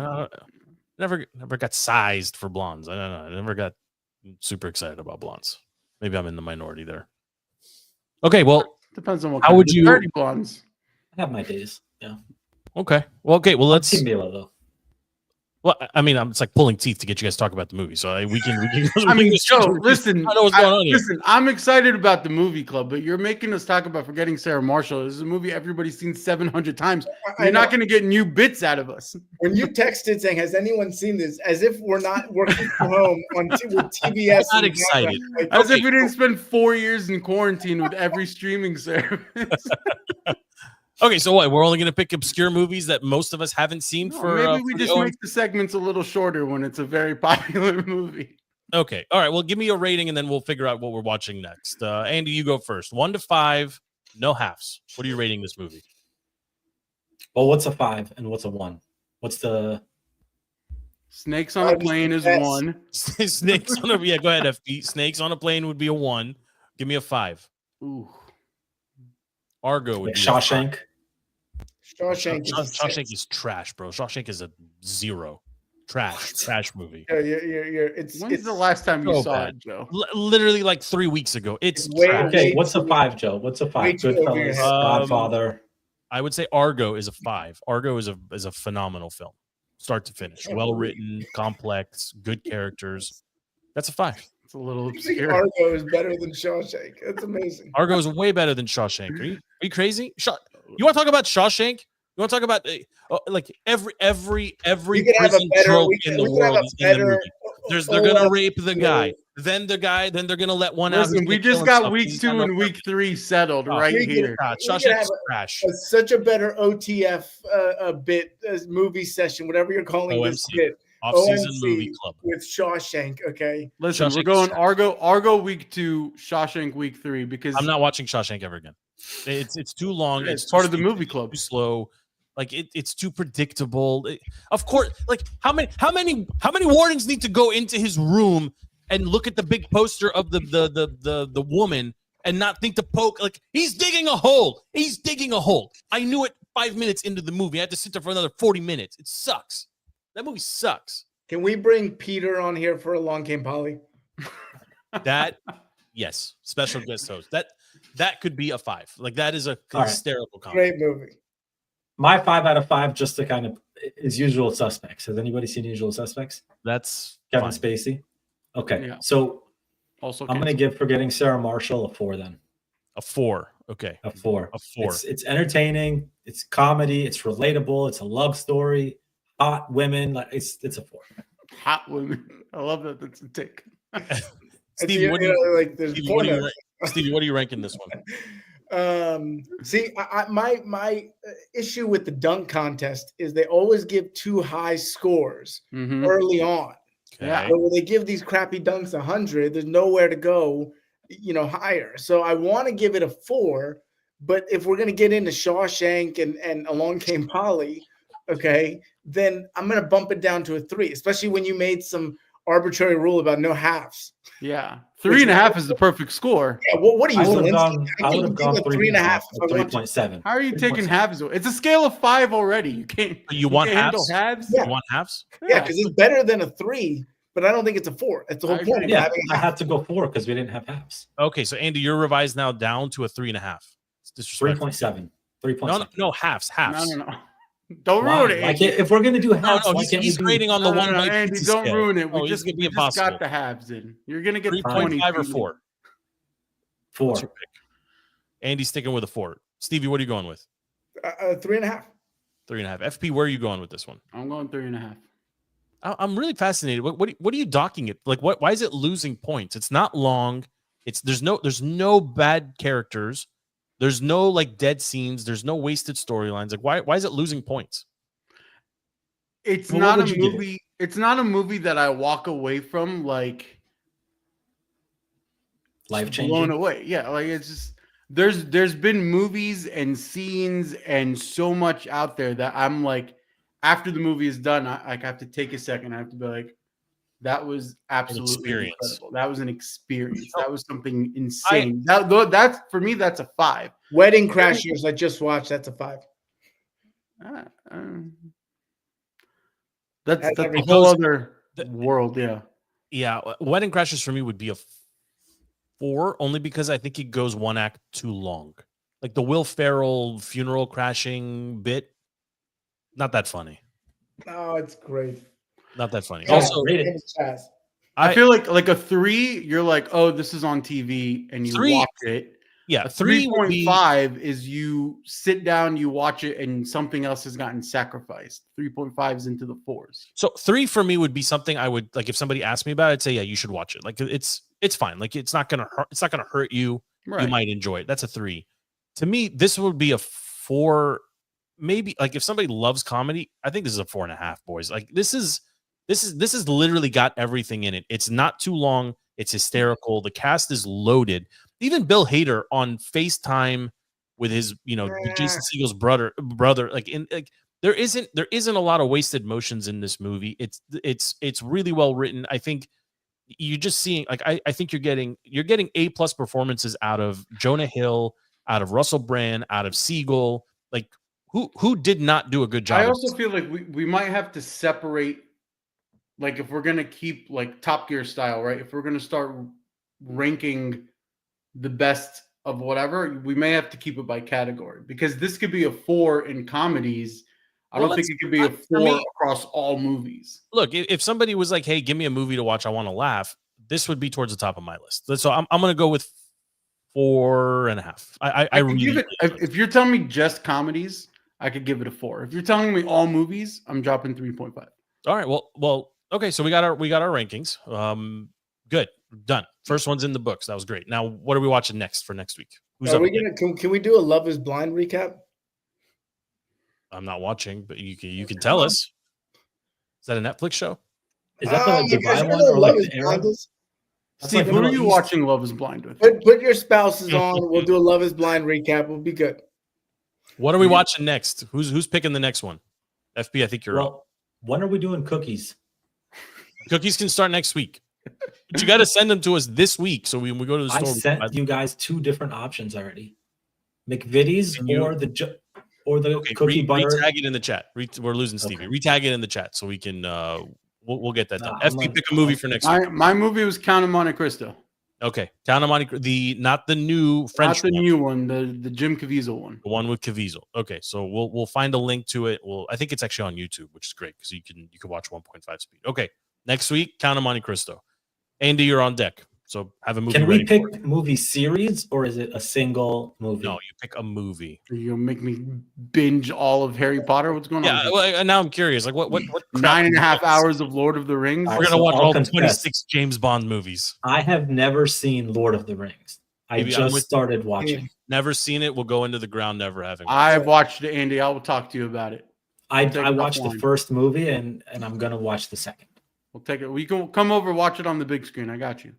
Speaker 13: Never got sized for blondes. I don't know. I never got super excited about blondes. Maybe I'm in the minority there. Okay, well,
Speaker 7: depends on what.
Speaker 13: How would you?
Speaker 7: Dirty blondes.
Speaker 12: I have my days. Yeah.
Speaker 13: Okay. Well, let's.
Speaker 12: Mila though.
Speaker 13: Well, I mean, it's like pulling teeth to get you guys to talk about the movie. So we can.
Speaker 7: I mean, Joe, listen.
Speaker 13: I know what's going on here.
Speaker 7: Listen, I'm excited about the movie club, but you're making us talk about Forgetting Sarah Marshall. This is a movie everybody's seen 700 times. You're not going to get new bits out of us.
Speaker 11: When you texted saying, "Has anyone seen this?" As if we're not working from home with TBS.
Speaker 13: I'm not excited.
Speaker 7: As if we didn't spend 4 years in quarantine with every streaming service.
Speaker 13: Okay, so what? We're only going to pick obscure movies that most of us haven't seen
Speaker 7: maybe we just make the segments a little shorter when it's a very popular movie.
Speaker 13: Okay. All right. Well, give me a rating and then we'll figure out what we're watching next. Andy, you go first. 1 to 5, no halves. What are you rating this movie?
Speaker 12: Well, what's a 5 and what's a 1? What's the
Speaker 7: Snakes on a Plane is 1.
Speaker 13: Snakes on a go ahead, FP. Snakes on a Plane would be a 1. Give me a 5.
Speaker 7: Ooh.
Speaker 13: Argo would be
Speaker 12: Shawshank.
Speaker 13: Shawshank is trash, bro. Shawshank is a 0. Trash movie.
Speaker 7: When's the last time you saw it, Joe?
Speaker 13: Literally like 3 weeks ago. It's
Speaker 12: okay. What's a 5, Joe? What's a 5? Goodfellas, Godfather.
Speaker 13: I would say Argo is a 5. Argo is a phenomenal film, start to finish. Well written, complex, good characters. That's a 5.
Speaker 7: It's a little obscure.
Speaker 11: Argo is better than Shawshank. That's amazing.
Speaker 13: Argo is way better than Shawshank. Are you crazy? You want to talk about Shawshank? You want to talk about like every prison trope in the world is in the movie. They're gonna rape the guy. Then they're gonna let one out.
Speaker 7: Listen, we just got week 2 and week 3 settled right here.
Speaker 13: Shawshank's trash.
Speaker 11: Such a better OTF bit movie session, whatever you're calling this bit.
Speaker 13: Off-season movie club
Speaker 11: with Shawshank. Okay,
Speaker 7: listen, Shawshank, we're going Argo week 2, Shawshank week 3 because
Speaker 13: I'm not watching Shawshank ever again. It's too long.
Speaker 7: It's part of the movie club.
Speaker 13: Too slow. Like it's too predictable. Of course, like how many wardens need to go into his room and look at the big poster of the woman and not think to poke? Like he's digging a hole. I knew it 5 minutes into the movie. I had to sit there for another 40 minutes. It sucks. That movie sucks.
Speaker 11: Can we bring Peter on here for Along Came Polly?
Speaker 13: Yes, special guest host. That could be a 5. Like that is a hysterical comedy.
Speaker 11: Great movie.
Speaker 12: My 5 out of 5, just to kind of, is Usual Suspects. Has anybody seen Usual Suspects?
Speaker 13: That's
Speaker 12: Kevin
Speaker 13: fine.
Speaker 12: Spacey. Okay,
Speaker 7: yeah.
Speaker 12: So
Speaker 7: also
Speaker 12: I'm going to give Forgetting Sarah Marshall a 4 then.
Speaker 13: A 4. Okay.
Speaker 12: A 4.
Speaker 13: A 4.
Speaker 12: It's entertaining. It's comedy. It's relatable. It's a love story. Hot women. Like it's a 4.
Speaker 7: Hot women. I love that. That's a tick.
Speaker 13: Stevie, what are you ranking this one?
Speaker 11: My issue with the dunk contest is they always give too high scores early on.
Speaker 13: Okay.
Speaker 11: Yeah, but when they give these crappy dunks 100, there's nowhere to go, higher. So I want to give it a 4, but if we're gonna get into Shawshank and Along Came Polly, okay, then I'm gonna bump it down to a 3, especially when you made some arbitrary rule about no halves.
Speaker 7: Yeah, 3.5 is the perfect score.
Speaker 11: Yeah, what are you?
Speaker 12: I would have gone 3.5. 3.7.
Speaker 7: How are you taking halves? It's a scale of 5 already. You can't.
Speaker 13: You want
Speaker 7: handle
Speaker 13: halves?
Speaker 7: halves?
Speaker 11: Yeah.
Speaker 13: You want halves?
Speaker 11: Yeah, because it's better than a 3, but I don't think it's a 4. That's the whole point.
Speaker 12: Yeah, I had to go 4 because we didn't have halves.
Speaker 13: Okay, so Andy, you're revised now down to a 3.5. It's disrespectful.
Speaker 12: 3.7. 3.7.
Speaker 13: No, halves.
Speaker 7: No. Don't ruin it.
Speaker 12: Andy. If we're gonna do halves,
Speaker 13: he's grading on the one.
Speaker 7: Andy, don't ruin it. We just
Speaker 13: got
Speaker 7: the halves in. You're gonna get
Speaker 13: 3.5 or 4.
Speaker 12: 4.
Speaker 13: Andy's sticking with a 4. Stevie, what are you going with?
Speaker 11: 3.5.
Speaker 13: 3.5. FP, where are you going with this one?
Speaker 7: I'm going 3.5.
Speaker 13: I'm really fascinated. What are you docking it? Like, why is it losing points? It's not long. There's no bad characters. There's no like dead scenes. There's no wasted storylines. Like, why is it losing points?
Speaker 7: It's not a movie. It's not a movie that I walk away from like
Speaker 12: life-changing,
Speaker 7: blown away. Yeah, like it's just there's been movies and scenes and so much out there that I'm like, after the movie is done, I have to take a second. I have to be like, that was absolutely incredible. That was an experience. That was something insane. That's for me. That's a 5.
Speaker 11: Wedding Crashers, I just watched. That's a 5.
Speaker 7: That's a whole other world. Yeah.
Speaker 13: Yeah. Wedding Crashers for me would be a 4, only because I think it goes one act too long. Like the Will Ferrell funeral crashing bit, not that funny.
Speaker 11: Oh, it's great.
Speaker 13: Not that funny.
Speaker 11: Yeah,
Speaker 13: Also,
Speaker 7: I feel like a 3, you're like, oh, this is on TV, and you watch it.
Speaker 13: Yeah,
Speaker 7: a 3.5 is you sit down, you watch it, and something else has gotten sacrificed. 3.5 is into the 4s.
Speaker 13: So 3 for me would be something I would like if somebody asked me about it, I'd say, yeah, you should watch it. Like it's fine. Like it's not gonna hurt you.
Speaker 7: Right.
Speaker 13: You might enjoy it. That's a 3. To me, this would be a 4. Maybe like if somebody loves comedy, I think this is a 4.5, boys. Like this is literally got everything in it. It's not too long. It's hysterical. The cast is loaded. Even Bill Hader on FaceTime with his, Jason Segel's brother. Like there isn't a lot of wasted motions in this movie. It's really well written. I think you're just seeing like I think you're getting A+ performances out of Jonah Hill, out of Russell Brand, out of Segel. Like who did not do a good job?
Speaker 7: I also feel like we might have to separate. Like if we're gonna keep like Top Gear style, right? If we're gonna start ranking the best of whatever, we may have to keep it by category because this could be a 4 in comedies. I don't think it could be a 4 across all movies.
Speaker 13: Look, if somebody was like, "Hey, give me a movie to watch, I want to laugh," this would be towards the top of my list. So I'm going to go with 4.5. I really
Speaker 7: give it. If you're telling me just comedies, I could give it a 4. If you're telling me all movies, I'm dropping 3.5.
Speaker 13: All right. Well. Okay. So we got our rankings. Good. Done. First one's in the books. That was great. Now, what are we watching next for next week?
Speaker 11: Are we gonna? Can we do a Love Is Blind recap?
Speaker 13: I'm not watching, but you can tell us. Is that a Netflix show?
Speaker 12: Is that the Dubai one or like the Arab?
Speaker 7: Steve, who are you watching Love Is Blind with?
Speaker 11: Put your spouses on. We'll do a Love Is Blind recap. We'll be good.
Speaker 13: What are we watching next? Who's picking the next one? FB, I think you're up.
Speaker 12: When are we doing cookies?
Speaker 13: Cookies can start next week. But you got to send them to us this week. So when we go to the store,
Speaker 12: I sent you guys 2 different options already: McVitie's or the cookie butter.
Speaker 13: Retag it in the chat. We're losing Stevie. Okay. Retag it in the chat so we can we'll get that done. FP, pick a movie for next week.
Speaker 7: My movie was Count of Monte Cristo.
Speaker 13: Okay, Count of Monte Cristo. Not the new French,
Speaker 7: not the new one, the Jim Caviezel one.
Speaker 13: The one with Caviezel. Okay, so we'll find a link to it. I think it's actually on YouTube, which is great because you can watch 1.5 speed. Okay, next week, Count of Monte Cristo. Andy, you're on deck. So have a movie.
Speaker 12: Can we pick movie series or is it a single movie?
Speaker 13: No, you pick a movie.
Speaker 7: You'll make me binge all of Harry Potter. What's going on?
Speaker 13: Yeah, well, now I'm curious. Like what
Speaker 7: 9.5 hours of Lord of the Rings?
Speaker 13: We're gonna watch all 26 James Bond movies.
Speaker 12: I have never seen Lord of the Rings. I just started watching.
Speaker 13: Never seen it. We'll go into the ground never having.
Speaker 7: I've watched it, Andy. I will talk to you about it.
Speaker 12: I watched the first movie and I'm gonna watch the second.
Speaker 7: We'll take it. We can come over, watch it on the big screen. I got you.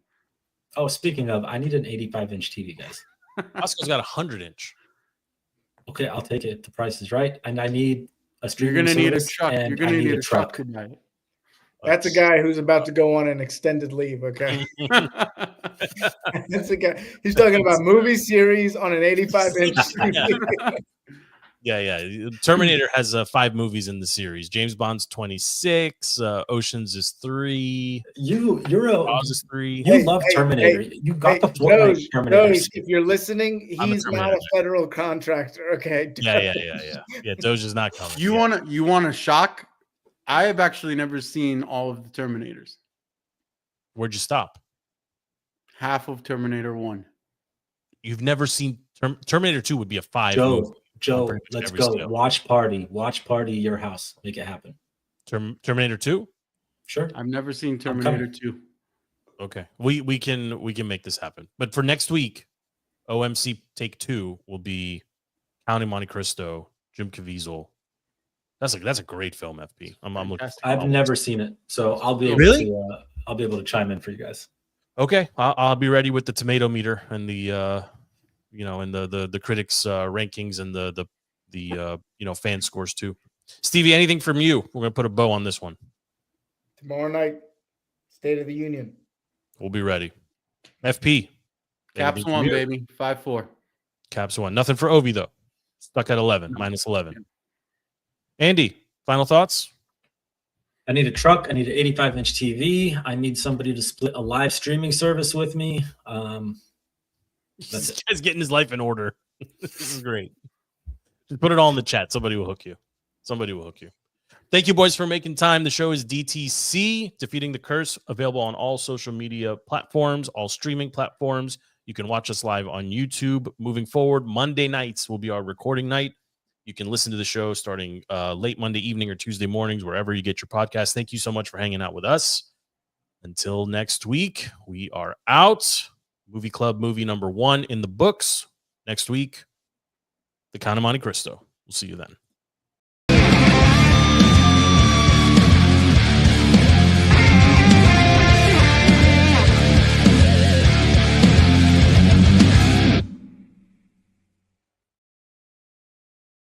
Speaker 12: Oh, speaking of, I need an 85-inch TV, guys.
Speaker 13: Costco's got 100-inch.
Speaker 12: Okay, I'll take it. The price is right, and I need a streaming.
Speaker 7: You're gonna need a truck. You're gonna need a truck tonight.
Speaker 11: That's a guy who's about to go on an extended leave. Okay, that's a guy. He's talking about movie series on an 85-inch TV.
Speaker 13: Yeah. Terminator has 5 movies in the series. James Bond's 26. Oceans is 3.
Speaker 12: Jaws
Speaker 13: is 3.
Speaker 12: You love Terminator. You got the Fortnite Terminator.
Speaker 11: If you're listening, he's not a federal contractor. Okay.
Speaker 13: Yeah. Doge is not coming.
Speaker 7: You want to shock? I have actually never seen all of the Terminators.
Speaker 13: Where'd you stop?
Speaker 7: Half of Terminator 1.
Speaker 13: You've never seen Terminator 2 would be a 5.
Speaker 12: Joe,
Speaker 13: pretty much
Speaker 12: let's
Speaker 13: every
Speaker 12: go.
Speaker 13: scale.
Speaker 12: Watch party, your house. Make it happen.
Speaker 13: Terminator 2?
Speaker 12: Sure.
Speaker 7: I've never seen Terminator 2.
Speaker 13: Okay. We can make this happen. But for next week, OMC Take 2 will be Count of Monte Cristo, Jim Caviezel. That's a great film, FP. I'm looking.
Speaker 12: I've never seen it, so I'll be able
Speaker 13: Really?
Speaker 12: to I'll be able to chime in for you guys.
Speaker 13: Okay, I'll be ready with the tomato meter and the and the critics rankings and the fan scores too. Stevie, anything from you? We're gonna put a bow on this one.
Speaker 11: Tomorrow night, State of the Union.
Speaker 13: We'll be ready. FP,
Speaker 7: Caps won, baby. 5-4.
Speaker 13: Caps won. Nothing for Ovi though. Stuck at 11, minus 11. Andy, final thoughts?
Speaker 12: I need a truck. I need an 85-inch TV. I need somebody to split a live streaming service with me. That's it.
Speaker 13: He's getting his life in order. This is great. Just put it all in the chat. Somebody will hook you. Thank you, boys, for making time. The show is DTC, Defeating the Curse, available on all social media platforms, all streaming platforms. You can watch us live on YouTube. Moving forward, Monday nights will be our recording night. You can listen to the show starting late Monday evening or Tuesday mornings, wherever you get your podcast. Thank you so much for hanging out with us. Until next week, we are out. Movie Club movie number 1 in the books. Next week, The Count of Monte Cristo. We'll see you then.